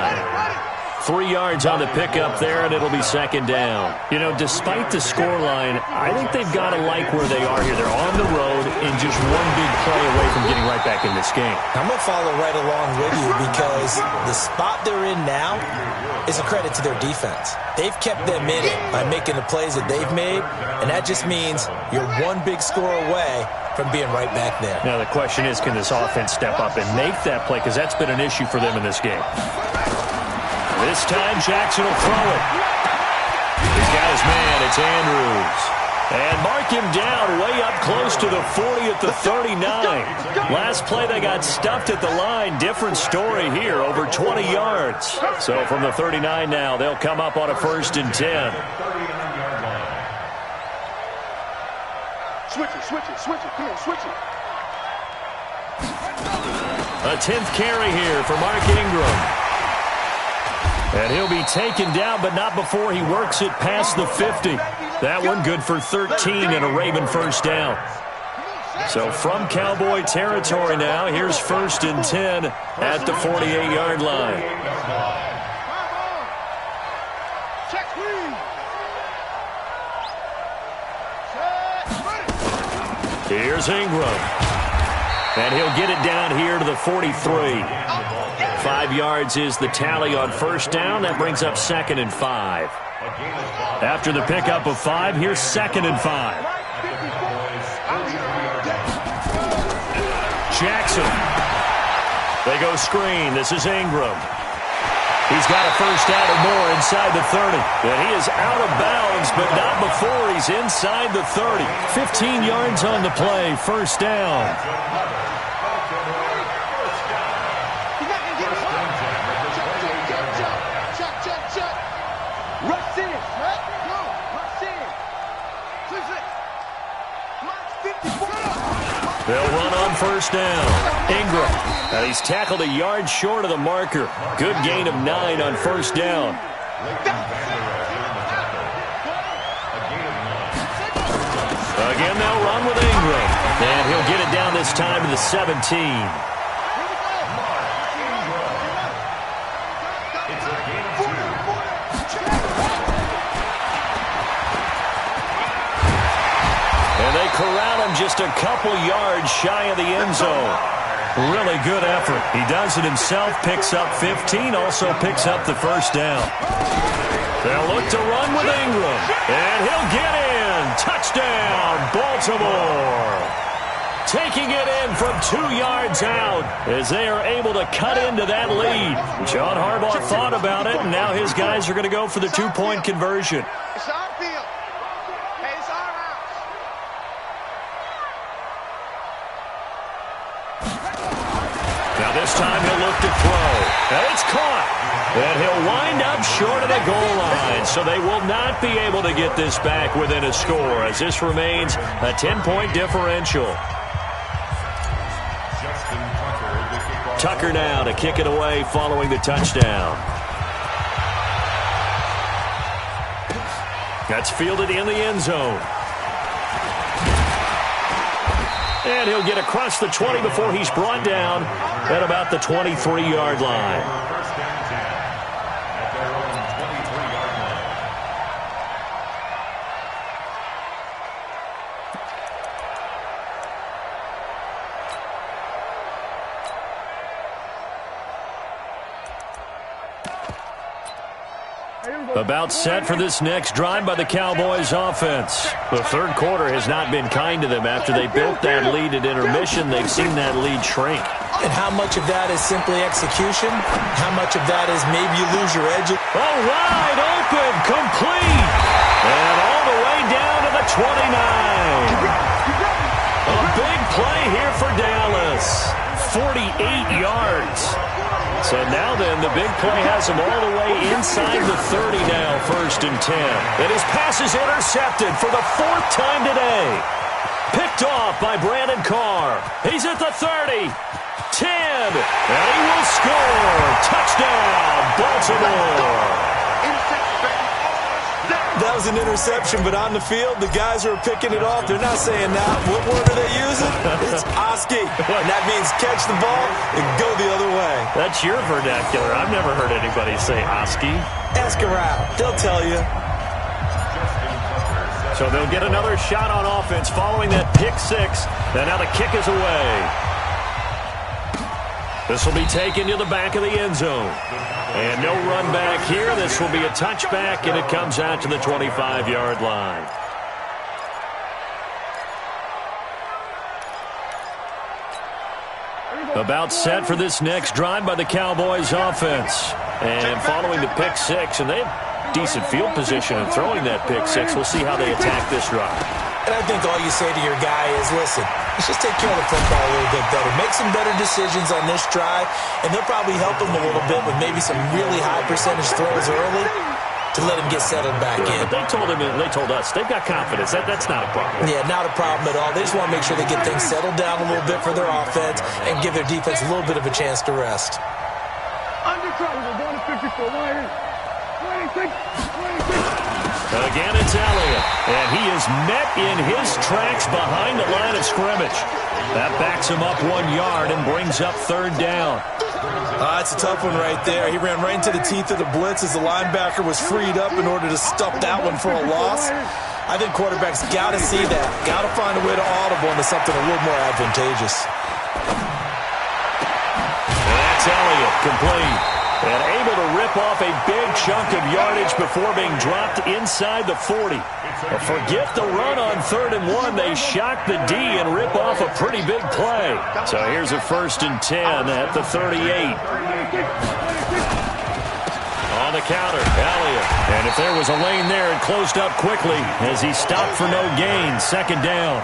3 yards on the pickup there, and it'll be second down. You know, despite the scoreline, I think they've got to like where they are here. They're on the road and just one big play away from getting right back in this game. I'm going to follow right along with you because the spot they're in now is a credit to their defense. They've kept them in it by making the plays that they've made, and that just means you're one big score away from being right back there. Now, the question is, can this offense step up and make that play? Because that's been an issue for them in this game. This time, Jackson will throw it. He's got his man. It's Andrews. And mark him down way up close to the 40 at the 39. Last play, they got stuffed at the line. Different story here, over 20 yards. So from the 39 now, they'll come up on a 1st and 10. Switch it. Come on, switch it. A 10th carry here for Mark Ingram. And he'll be taken down, but not before he works it past the 50. That one good for 13 and a Raven first down. So from Cowboy territory now, here's 1st and 10 at the 48-yard line. Here's Ingram. And he'll get it down here to the 43. 5 yards is the tally on first down. That brings up 2nd and 5. After the pickup of 5, here's 2nd and 5. Jackson. They go screen. This is Ingram. He's got a first down or more inside the 30. And he is out of bounds, but not before he's inside the 30. 15 yards on the play. First down. They'll run on first down. Ingram. And he's tackled a yard short of the marker. Good gain of 9 on first down. Again, they'll run with Ingram. And he'll get it down this time to the 17. And they corral him just a couple yards shy of the end zone. Really good effort. He does it himself, picks up 15, also picks up the first down. They'll look to run with Ingram. And he'll get in. Touchdown, Baltimore. Taking it in from 2 yards out as they are able to cut into that lead. John Harbaugh thought about it, and now his guys are going to go for the 2-point conversion. It's our field. Hey, it's our house. Now this time he'll look to throw. And it's caught. And he'll wind up short of the goal line. So they will not be able to get this back within a score as this remains a 10-point differential. Tucker now to kick it away following the touchdown. That's fielded in the end zone. And he'll get across the 20 before he's brought down at about the 23-yard line. About set for this next drive by the Cowboys offense. The third quarter has not been kind to them. After they built that lead at intermission, they've seen that lead shrink. And how much of that is simply execution? How much of that is maybe you lose your edge? Oh, wide open, complete. And all the way down to the 29. A big play here for Dallas. 48 yards. So now then, the big play has him all the way inside the 30 now, 1st and 10. And his pass is intercepted for the 4th time today. Picked off by Brandon Carr. He's at the 30. 10, and he will score. Touchdown, Baltimore. That was an interception, but on the field, the guys who are picking it off, they're not saying that. What word are they using? It's Oski. And that means catch the ball and go the other way. That's your vernacular. I've never heard anybody say Oski. Ask around. They'll tell you. So they'll get another shot on offense following that pick six. And now the kick is away. This will be taken to the back of the end zone. And no run back here. This will be a touchback, and it comes out to the 25-yard line. About set for this next drive by the Cowboys offense. And following the pick six, and they have decent field position in throwing that pick six. We'll see how they attack this drive. And I think all you say to your guy is, listen, let's just take care of the football a little bit better. Make some better decisions on this drive, and they'll probably help him a little bit with maybe some really high percentage throws early to let him get settled back in. But they told us they've got confidence. That's not a problem. Yeah, not a problem at all. They just want to make sure they get things settled down a little bit for their offense and give their defense a little bit of a chance to rest. Under trouble, we're going to 54. 26. Again, it's Elliott, and he is met in his tracks behind the line of scrimmage. That backs him up 1 yard and brings up third down. That's a tough one right there. He ran right into the teeth of the blitz as the linebacker was freed up in order to stop that one for a loss. I think quarterbacks got to see that. Got to find a way to audible into something a little more advantageous. And that's Elliott, complete. And able to rip off a big chunk of yardage before being dropped inside the 40. But forget the run on 3rd and 1. They shock the D and rip off a pretty big play. So here's a 1st and 10 at the 38. On the counter, Elliott. And if there was a lane there, it closed up quickly as he stopped for no gain. 2nd down.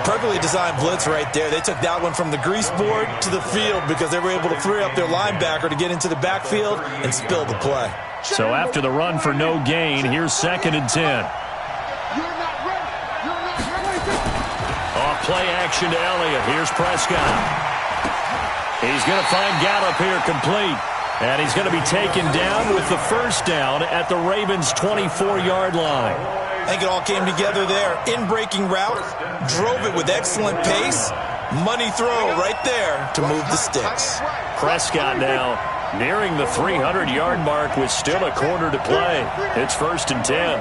Perfectly designed blitz right there. They took that one from the grease board to the field because they were able to free up their linebacker to get into the backfield and spill the play. So after the run for no gain, here's 2nd and 10. Off play action to Elliott. Here's Prescott. He's going to find Gallup here complete. And he's going to be taken down with the 1st down at the Ravens' 24-yard line. I think it all came together there. In-breaking route, drove it with excellent pace. Money throw right there to move the sticks. Prescott now nearing the 300-yard mark with still a quarter to play. It's 1st and 10.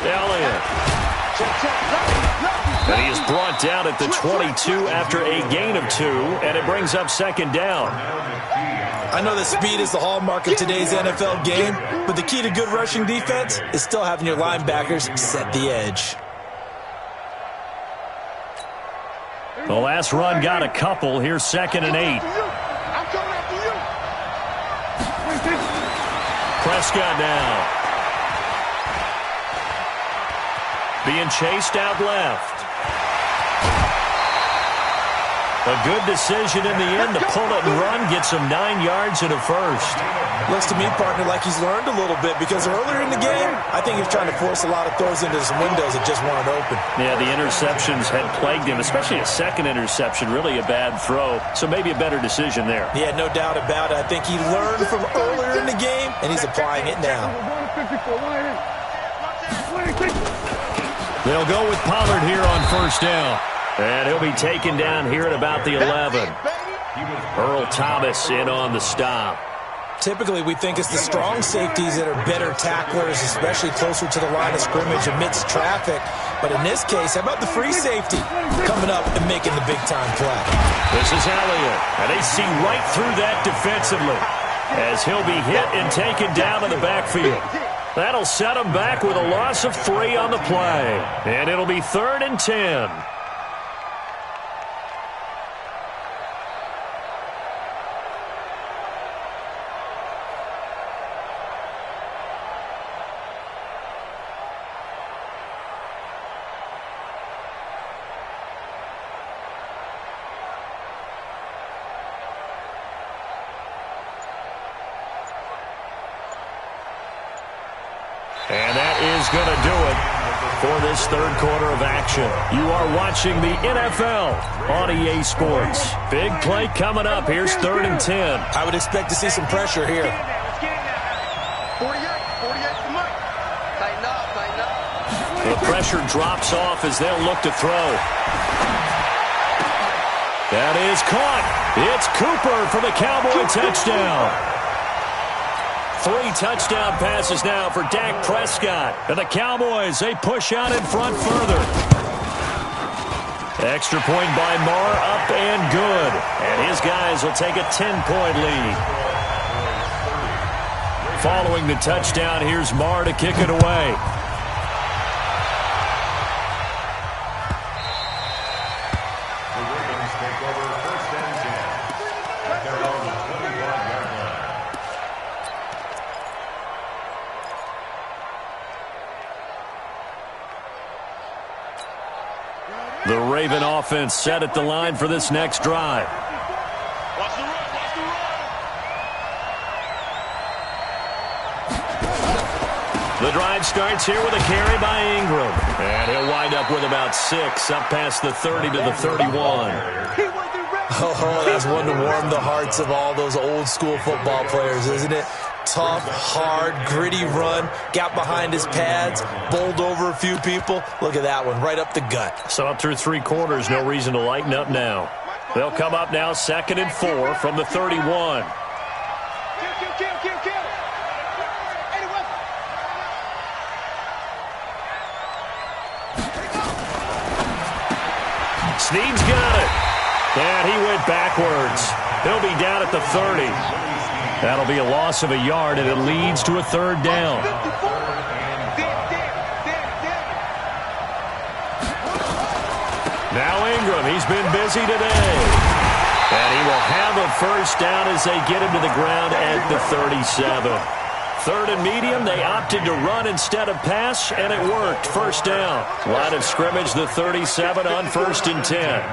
Elliott. And he is brought down at the 22 after a gain of 2, and it brings up 2nd down. I know that speed is the hallmark of today's NFL game, but the key to good rushing defense is still having your linebackers set the edge. The last run got a couple. Here's 2nd and 8. Prescott now. Being chased out left. A good decision in the end to pull it and run, gets him 9 yards and a 1st. Looks to me, partner, like he's learned a little bit because earlier in the game, I think he was trying to force a lot of throws into some windows that just weren't open. Yeah, the interceptions had plagued him, especially a 2nd interception, really a bad throw. So maybe a better decision there. Yeah, no doubt about it. I think he learned from earlier in the game, and he's applying it now. They'll go with Pollard here on 1st down. And he'll be taken down here at about the 11. Earl Thomas in on the stop. Typically, we think it's the strong safeties that are better tacklers, especially closer to the line of scrimmage amidst traffic. But in this case, how about the free safety coming up and making the big-time play? This is Elliott, and they see right through that defensively as he'll be hit and taken down in the backfield. That'll set him back with a loss of 3 on the play. And it'll be 3rd and 10. for this third quarter of action. You are watching the NFL on EA Sports. Big play coming up. Here's 3rd and 10. I would expect to see some pressure here. 48, come on. Tighten up. The pressure drops off as they'll look to throw. That is caught. It's Cooper for the Cowboy touchdown. 3 touchdown passes now for Dak Prescott. And the Cowboys, they push out in front further. Extra point by Marr, up and good. And his guys will take a 10-point lead. Following the touchdown, here's Marr to kick it away. The Raven offense set at the line for this next drive. Watch the run. The drive starts here with a carry by Ingram. And he'll wind up with about 6, up past the 30 to the 31. Oh, that's one to warm the hearts of all those old-school football players, isn't it? Tough, hard, gritty run, got behind his pads, bowled over a few people. Look at that one, right up the gut. So up through 3 quarters, no reason to lighten up now. They'll come up now 2nd and 4 from the 31. Snead's got it. And he went backwards. He'll be down at the 30. That'll be a loss of a yard, and it leads to a 3rd down. Now Ingram, he's been busy today. And he will have a 1st down as they get him to the ground at the 37. 3rd and medium, they opted to run instead of pass, and it worked. 1st down. Line of scrimmage, the 37 on 1st and 10.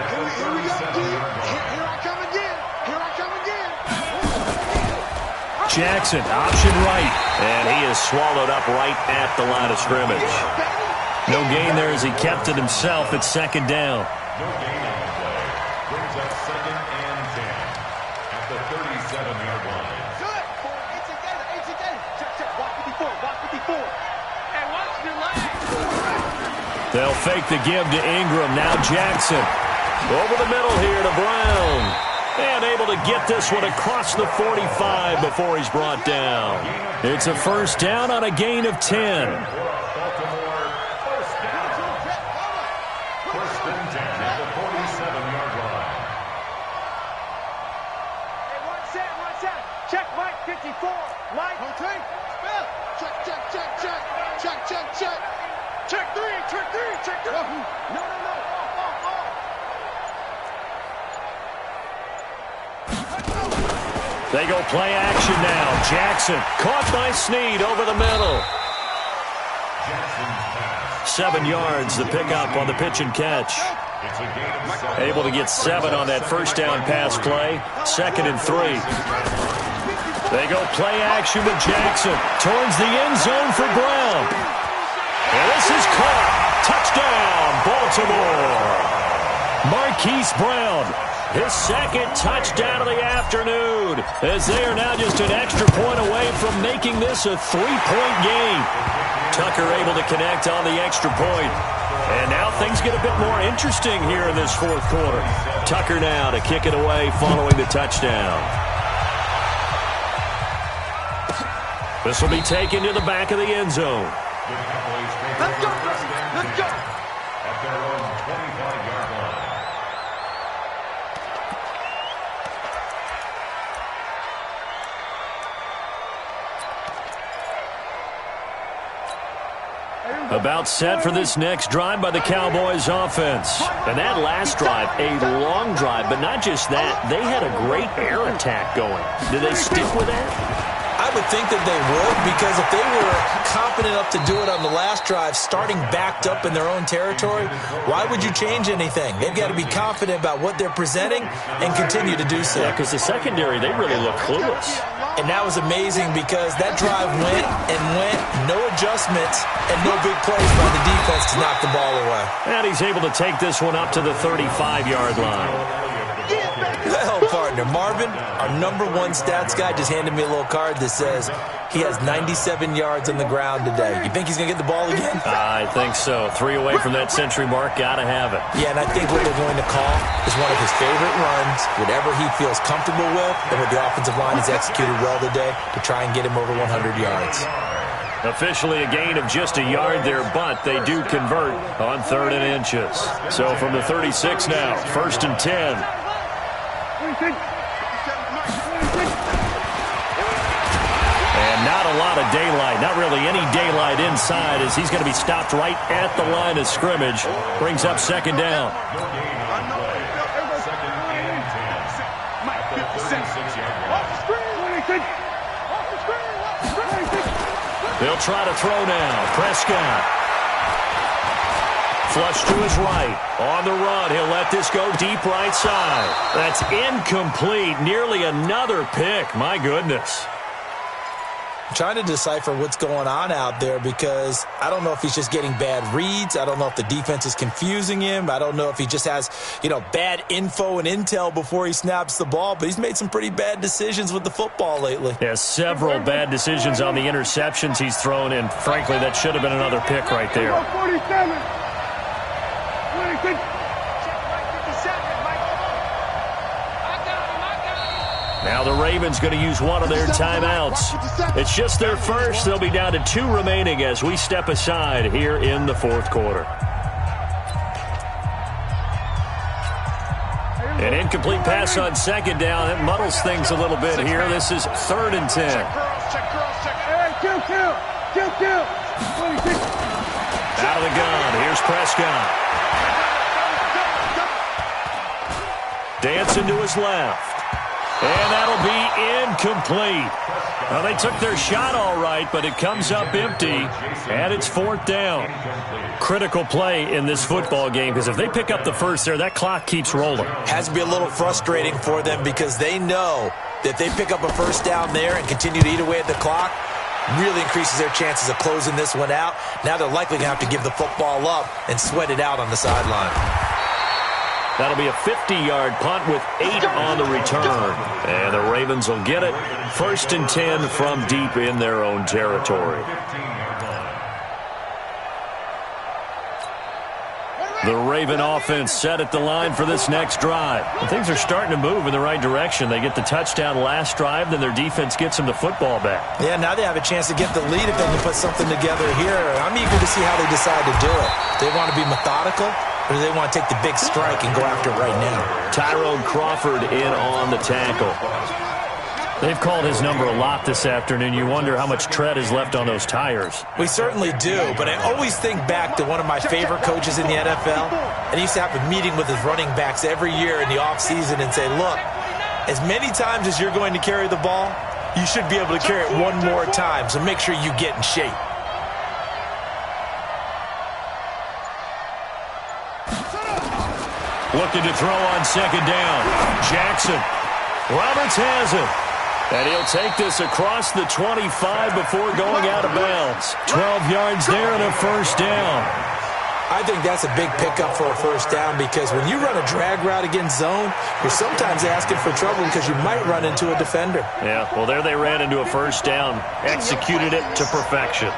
Jackson, option right, and he is swallowed up right at the line of scrimmage. No gain there as he kept it himself at 2nd down. No gain on the play. Brings up 2nd and 10 at the 37-yard line. Good. It's together. Check. Walk 54. Hey, watch your leg. They'll fake the give to Ingram. Now Jackson. Over the middle here to Brown. And able to get this one across the 45 before he's brought down. It's a 1st down on a gain of 10. Baltimore, 1st down. 1st and 10 at the 47-yard line. Hey, one set. Check, Mike, 54. Mike. Okay. Check. Check 3. No. Off. They go play action now. Jackson caught by Snead over the middle. 7 yards, the pickup on the pitch and catch. Able to get 7 on that 1st down pass play. 2nd and 3. They go play action with Jackson towards the end zone for Brown. And this is caught. Touchdown, Baltimore. Marquise Brown. His 2nd touchdown of the afternoon, as they are now just an extra point away from making this a 3-point game. Tucker able to connect on the extra point. And now things get a bit more interesting here in this 4th quarter. Tucker now to kick it away following the touchdown. This will be taken to the back of the end zone. Let's go. At their own 25-yard line. About set for this next drive by the Cowboys offense. And that last drive, a long drive, but not just that. They had a great air attack going. Did they stick with that? I would think that they would, because if they were confident enough to do it on the last drive, starting backed up in their own territory, why would you change anything? They've got to be confident about what they're presenting and continue to do so. Yeah, because the secondary, they really look clueless. And that was amazing because that drive went and went, no adjustments, and no big plays by the defense to knock the ball away. And he's able to take this one up to the 35-yard line. Well, partner, Marvin, our #1 stats guy, just handed me a little card that says he has 97 yards on the ground today. You think he's going to get the ball again? I think so. 3 away from that century mark. Got to have it. Yeah, and I think what they're going to call is one of his favorite runs, whatever he feels comfortable with, and what the offensive line has executed well today to try and get him over 100 yards. Officially a gain of just a yard there, but they do convert on 3rd and inches. So from the 36 now, 1st and 10. And not a lot of daylight, not really any daylight inside, as he's going to be stopped right at the line of scrimmage. Brings up 2nd down. They'll try to throw now. Prescott. Flush to his right. On the run. He'll let this go deep right side. That's incomplete. Nearly another pick. My goodness. I'm trying to decipher what's going on out there because I don't know if he's just getting bad reads. I don't know if the defense is confusing him. I don't know if he just has, bad info and intel before he snaps the ball. But he's made some pretty bad decisions with the football lately. Yeah, several bad decisions on the interceptions he's thrown, and frankly, that should have been another pick right there. 47. Now the Ravens going to use one of their timeouts. It's just their first. They'll be down to 2 remaining as we step aside here in the 4th quarter. An incomplete pass on 2nd down. That muddles things a little bit here. This is 3rd and 10. Out of the gun. Here's Prescott. Dancing to his left. And that'll be incomplete. Well, they took their shot all right, but it comes up empty, and it's 4th down. Critical play in this football game, because if they pick up the first there, that clock keeps rolling. Has to be a little frustrating for them because they know that they pick up a first down there and continue to eat away at the clock, really increases their chances of closing this one out. Now they're likely going to have to give the football up and sweat it out on the sideline. That'll be a 50-yard punt with 8 on the return. And the Ravens will get it. 1st and 10 from deep in their own territory. The Raven offense set at the line for this next drive. And things are starting to move in the right direction. They get the touchdown last drive, then their defense gets them the football back. Yeah, now they have a chance to get the lead if they can put something together here. I'm eager to see how they decide to do it. They want to be methodical, or do they want to take the big strike and go after it right now? Tyrone Crawford in on the tackle. They've called his number a lot this afternoon. You wonder how much tread is left on those tires. We certainly do, but I always think back to one of my favorite coaches in the NFL, and he used to have a meeting with his running backs every year in the offseason and say, look, as many times as you're going to carry the ball, you should be able to carry it one more time, so make sure you get in shape. Looking to throw on 2nd down. Jackson. Roberts has it. And he'll take this across the 25 before going out of bounds. 12 yards there and a first down. I think that's a big pickup for a first down because when you run a drag route against zone, you're sometimes asking for trouble because you might run into a defender. Yeah, well, there they ran into a first down. Executed it to perfection.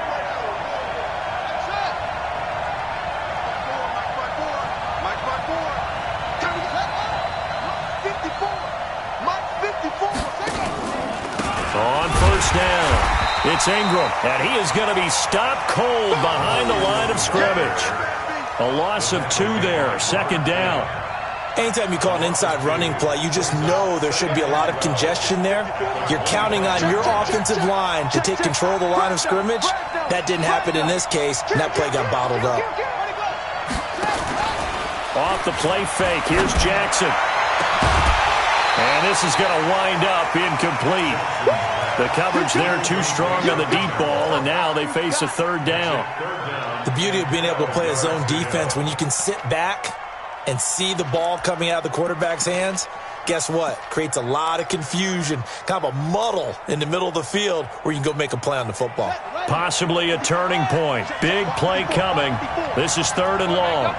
On first down, it's Ingram, and he is going to be stopped cold behind the line of scrimmage. A loss of 2 there, 2nd down. Anytime you call an inside running play, you just know there should be a lot of congestion there. You're counting on your offensive line to take control of the line of scrimmage. That didn't happen in this case, and that play got bottled up. Off the play fake, here's Jackson. And this is going to wind up incomplete. The coverage there too strong on the deep ball, and now they face a third down. The beauty of being able to play a zone defense when you can sit back and see the ball coming out of the quarterback's hands, guess what? Creates a lot of confusion, kind of a muddle in the middle of the field where you can go make a play on the football. Possibly a turning point. Big play coming. This is 3rd and long.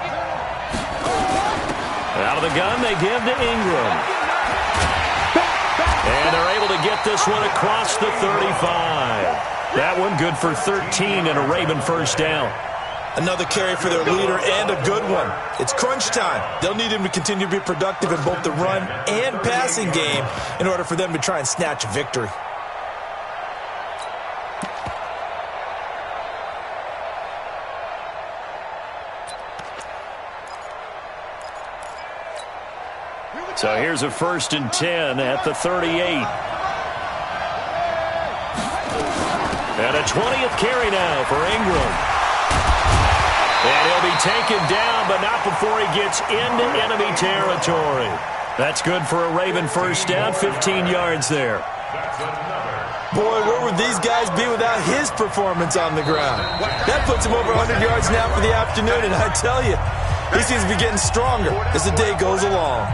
Out of the gun, they give to Ingram. And they're able to get this one across the 35. That one good for 13 and a Raven first down. Another carry for their leader and a good one. It's crunch time. They'll need him to continue to be productive in both the run and passing game in order for them to try and snatch a victory. So here's a 1st and 10 at the 38. And a 20th carry now for Ingram. And he'll be taken down, but not before he gets into enemy territory. That's good for a Raven first down, 15 yards there. Boy, where would these guys be without his performance on the ground? That puts him over 100 yards now for the afternoon, and I tell you, he seems to be getting stronger as the day goes along.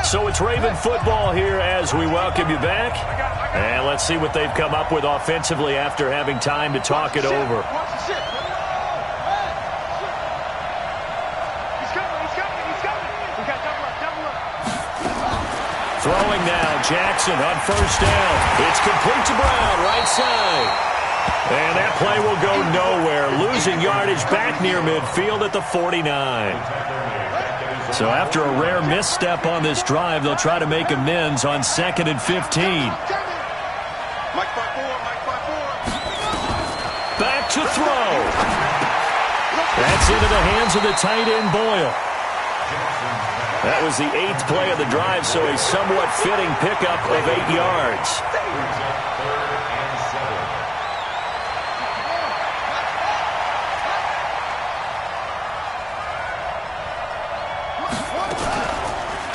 So it's Raven football here as we welcome you back. And let's see what they've come up with offensively after having time to talk it over. Throwing now, Jackson on first down. It's complete to Brown, right side. And that play will go nowhere. Losing yardage back near midfield at the 49. So after a rare misstep on this drive, they'll try to make amends on 2nd and 15. Back to throw. That's into the hands of the tight end, Boyle. That was the 8th play of the drive, so a somewhat fitting pickup of 8 yards.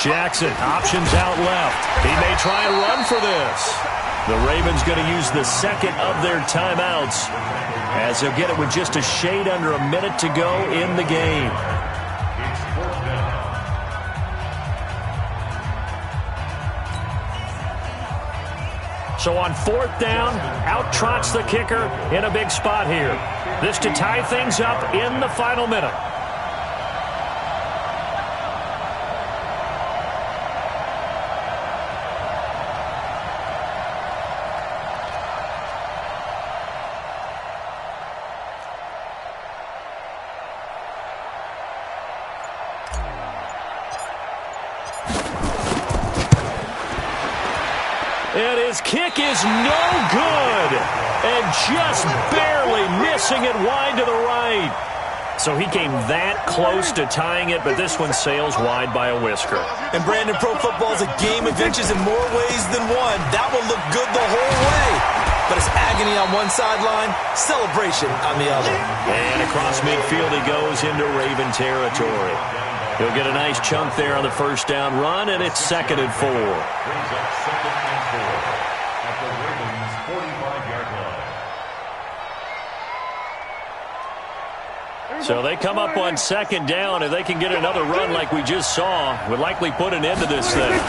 Jackson, options out left. He may try and run for this. The Ravens going to use the 2nd of their timeouts as they'll get it with just a shade under a minute to go in the game. So on 4th down, out trots the kicker in a big spot here. This to tie things up in the final minute. And his kick is no good. And just barely missing it wide to the right. So he came that close to tying it, but this one sails wide by a whisker. And Brandon, pro football is a game of inches in more ways than one. That one looked good the whole way. But it's agony on one sideline, celebration on the other. And across midfield he goes into Raven territory. He'll get a nice chunk there on the first down run, and it's 2nd and 4. Brings up 2nd and 4 at the Ravens' 45-yard line. So they come up on 2nd down. If they can get another run like we just saw, would likely put an end to this thing.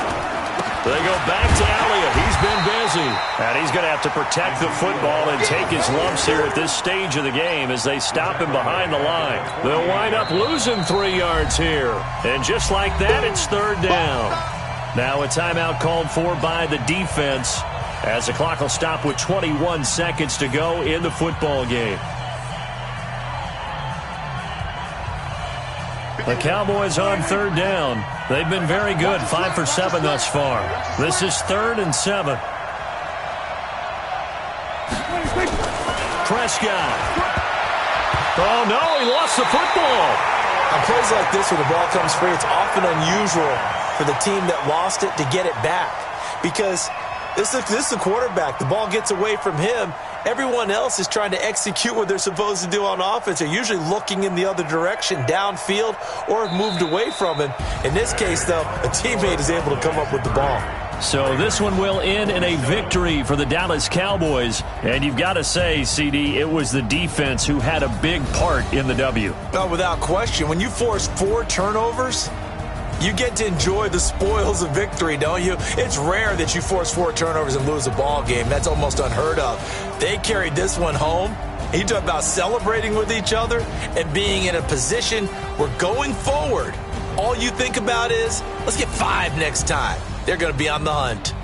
They go back to Elliott. He's been busy. And he's going to have to protect the football and take his lumps here at this stage of the game as they stop him behind the line. They'll wind up losing 3 yards here. And just like that, it's 3rd down. Now a timeout called for by the defense as the clock will stop with 21 seconds to go in the football game. The Cowboys on 3rd down. They've been very good, 5 for 7 thus far. This is 3rd and 7. Prescott. Oh, no, he lost the football. On plays like this where the ball comes free, it's often unusual for the team that lost it to get it back. Because this is the quarterback. The ball gets away from him, Everyone else is trying to execute what they're supposed to do on offense. They're usually looking in the other direction, downfield, or have moved away from him. In this case, though, a teammate is able to come up with the ball. So this one will end in a victory for the Dallas Cowboys. And you've got to say, CD, it was the defense who had a big part in the W. Oh, without question. When you force 4 turnovers, you get to enjoy the spoils of victory, don't you? It's rare that you force 4 turnovers and lose a ball game. That's almost unheard of. They carried this one home. You talk about celebrating with each other and being in a position where going forward, all you think about is, let's get 5 next time. They're going to be on the hunt.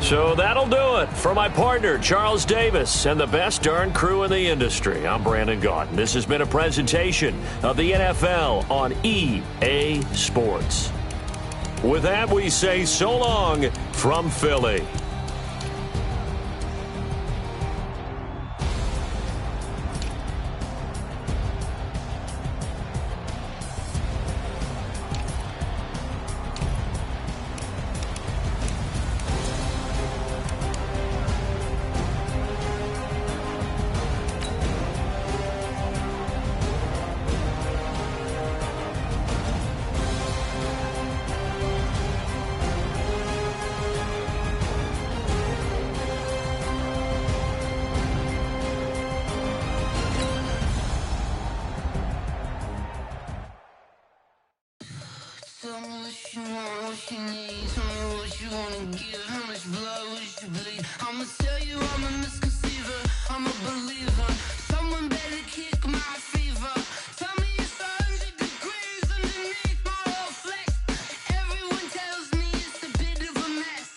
So that'll do it for my partner, Charles Davis, and the best darn crew in the industry. I'm Brandon Gaudin. This has been a presentation of the NFL on EA Sports. With that, we say so long from Philly. Tell me what you want, what you need. Tell me what you wanna give. How much blood would you bleed? I'ma tell you I'm a misconceiver. I'm a believer. Someone better kick my fever. Tell me it's 100 degrees underneath my whole flex. Everyone tells me it's a bit of a mess.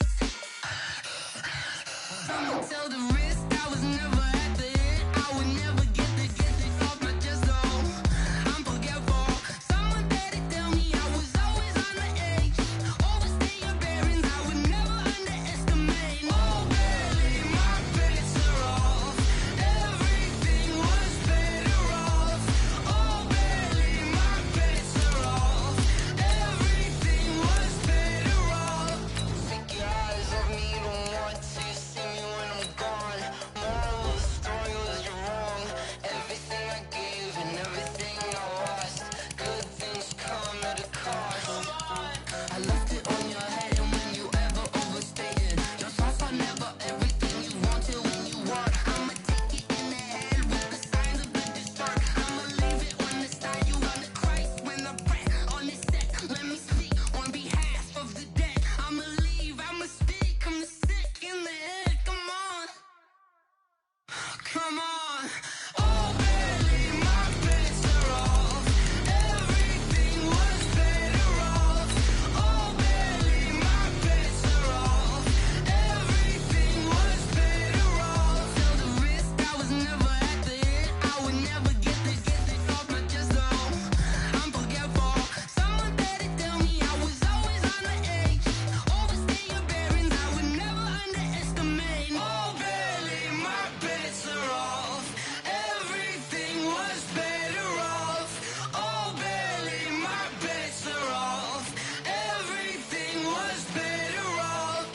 Someone tell the risk I was never at the hit. I would never get this off my chest though. I'm forgetful. Someone better tell me I was always on the edge. Overstay your bearings, I would never underestimate. Oh baby, my bets are off. Everything was better off. Oh baby, my bets are off. Everything was better off. Take your eyes off me, don't want to see me when I'm gone. Moral of the story was you're wrong. Everything I gave and everything I lost. Good things come at a cost. I left it on your head, and when you ever overstated, your thoughts are never everything you wanted when you want. I'ma take it in the head with the signs of the distort. I'ma leave it on the side. You run the Christ when the breath on this set. Let me speak on behalf of the dead. I'ma leave, I'ma speak. I'm the sick in the head. Come on, come on. Oh baby, my bets are off. Everything was better off. Oh baby, my bets are off. Everything was better off. Tell the risk I was never at the hit. I would never get this off my chest though. I'm forgetful. Someone better tell me I was always on the edge. Overstay your bearings, I would never underestimate. Oh baby, my bets are off. Everything was better off. Oh baby, my bets are off. Everything was better off.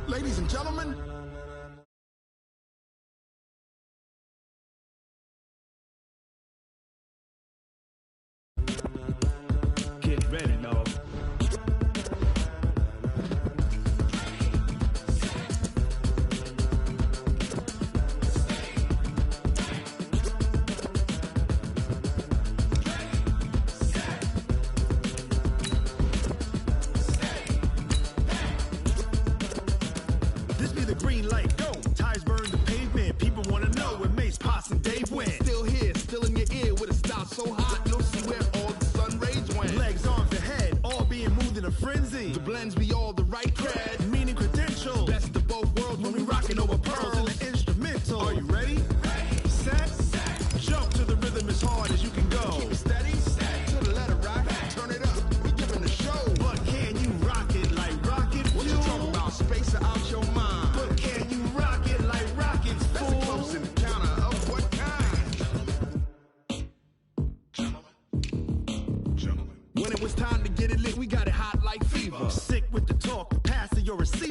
Ladies and gentlemen, get ready, y'all. This be the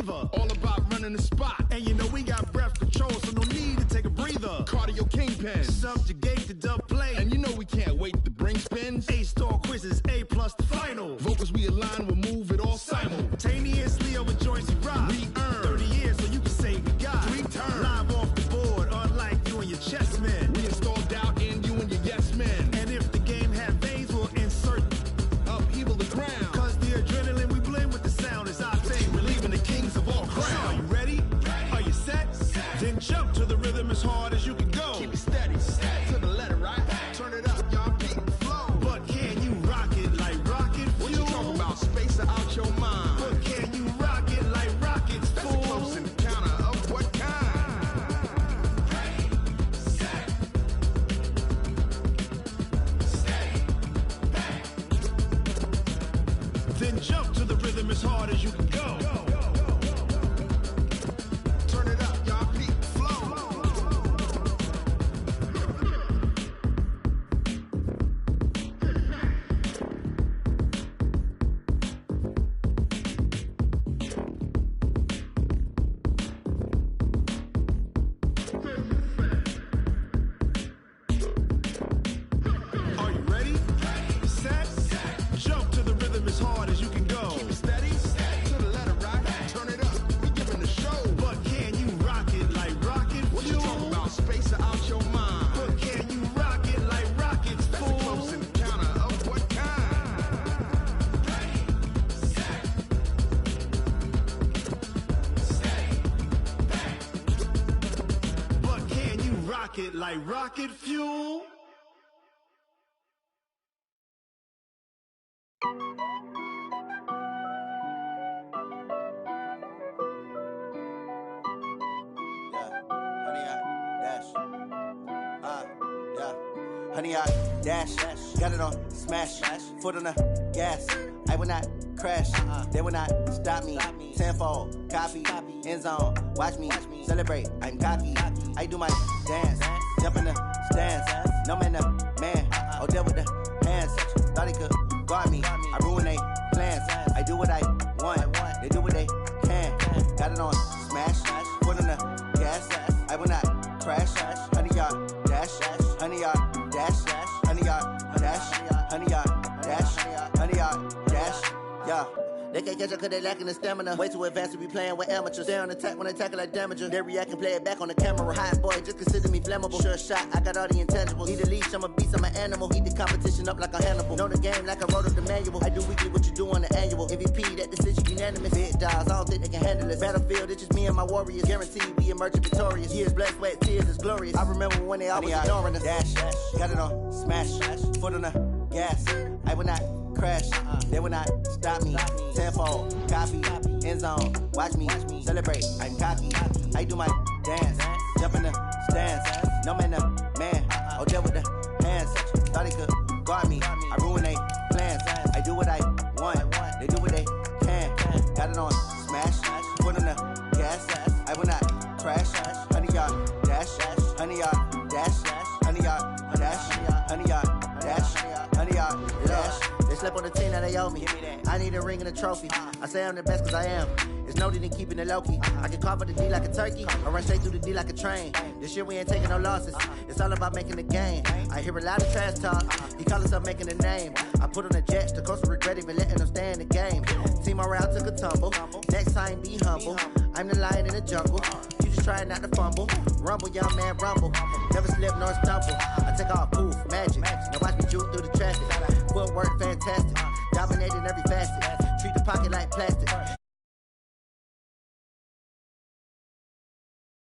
fever. All about running the spot. And you know we got breath control, so no need to take a breather. Cardio kingpin, subjugate the dub play. And you know we can't wait to bring spins. A-star quizzes, A+ the final. Vocals we align, we'll move it all simultaneously over joints we rock. We earn 30 years, so you can say we got 3 turns. Live off the board, unlike you and your chess men. We install doubt in you and your yes men. And if the game had veins, we'll insert upheaval the ground. Cause the adrenaline we blend with the sound is our thing, relieving the kings of all crowns. So are you ready? Are you set? Then jump to the rhythm as hard as you can go. Keep it steady, to the letter, right? Turn it up, y'all, beat the flow. But can you rock it like rocket fuel? What you talking about? Space out your mind. But can you rock it like rockets, fool? That's a close encounter of what kind? Ready, set, steady, back. Then jump to the rhythm as hard as you can go. Turn it up, y'all, beat the flow. Are you ready? Set, jump to the rhythm as hard as you can go. Keep it steady, to the letter, right? Turn it up, we giving the show. But can you rock it like rocket fuel? What you talking about? Space out your mind. But can you rock it like rockets, fool? That's a close encounter of what kind? Ready, set, steady, back. But can you rock it like rocket fuel? Honey, I dash, got it on smash, foot on the gas. I will not crash, they will not stop me. Tenfold, copy, end zone, watch me celebrate. I'm cocky, I do my dance, jump in the stands. No man, the man, oh, deal with the hands. Thought he could guard me, I ruin they plans. I do what I want, they do what they can. Got it on smash, foot on the gas. I will not crash, honey, y'all dash, honey, y'all dash, honey, y'all dash, honey, y'all dash, honey, y'all dash, yeah. They can't catch up cause they lacking the stamina. Way too advanced to be playing with amateurs. Stay on attack when they tackle like damager. They react and play it back on the camera. Hot boy, just consider me flammable. Sure shot, I got all the intangibles. Need a leash, I'm a beast, I'm an animal. Heat the competition up like a Hannibal. Know the game like I wrote up the manual. I do weekly what you do on the annual. MVP, that decision unanimous. Big dogs, I don't think they can handle it. Battlefield, it's just me and my warriors. Guaranteed we emerge victorious. Years, blood, sweat, tears, is glorious. I remember when they always ignoring us. Dash, got it on smash, foot on the gas. I will not crash, they will not stop me. Tenfold, copy, end zone, watch me celebrate. I'm cocky, I do my dance, jump in the stands. No man, the man, oh, deal with the hands. Thought he could guard me, I ruin they plans. I do what I want, they do what they can. Got it on smash, foot on the gas. I will not crash, honey, y'all dash, honey, y'all dash, honey, y'all dash, honey, y'all dash, honey, y'all dash. They slept on the team that they owe me. I need a ring and a trophy. I say I'm the best cause I am. It's no need in keeping it low-key. I can carve up the D like a turkey, or run straight through the D like a train. This year we ain't taking no losses. It's all about making the game. I hear a lot of trash talk. He call himself making a name. I put on the jets, the coach will regret even letting them stay in the game. Team around took a tumble. Next time be humble. I'm the lion in the jungle. You just trying not to fumble. Rumble, young man, rumble. Never slip nor stumble. I take off, poof, magic. Now watch me juke through the traffic. Footwork fantastic. Dominating every facet. Treat the pocket like plastic.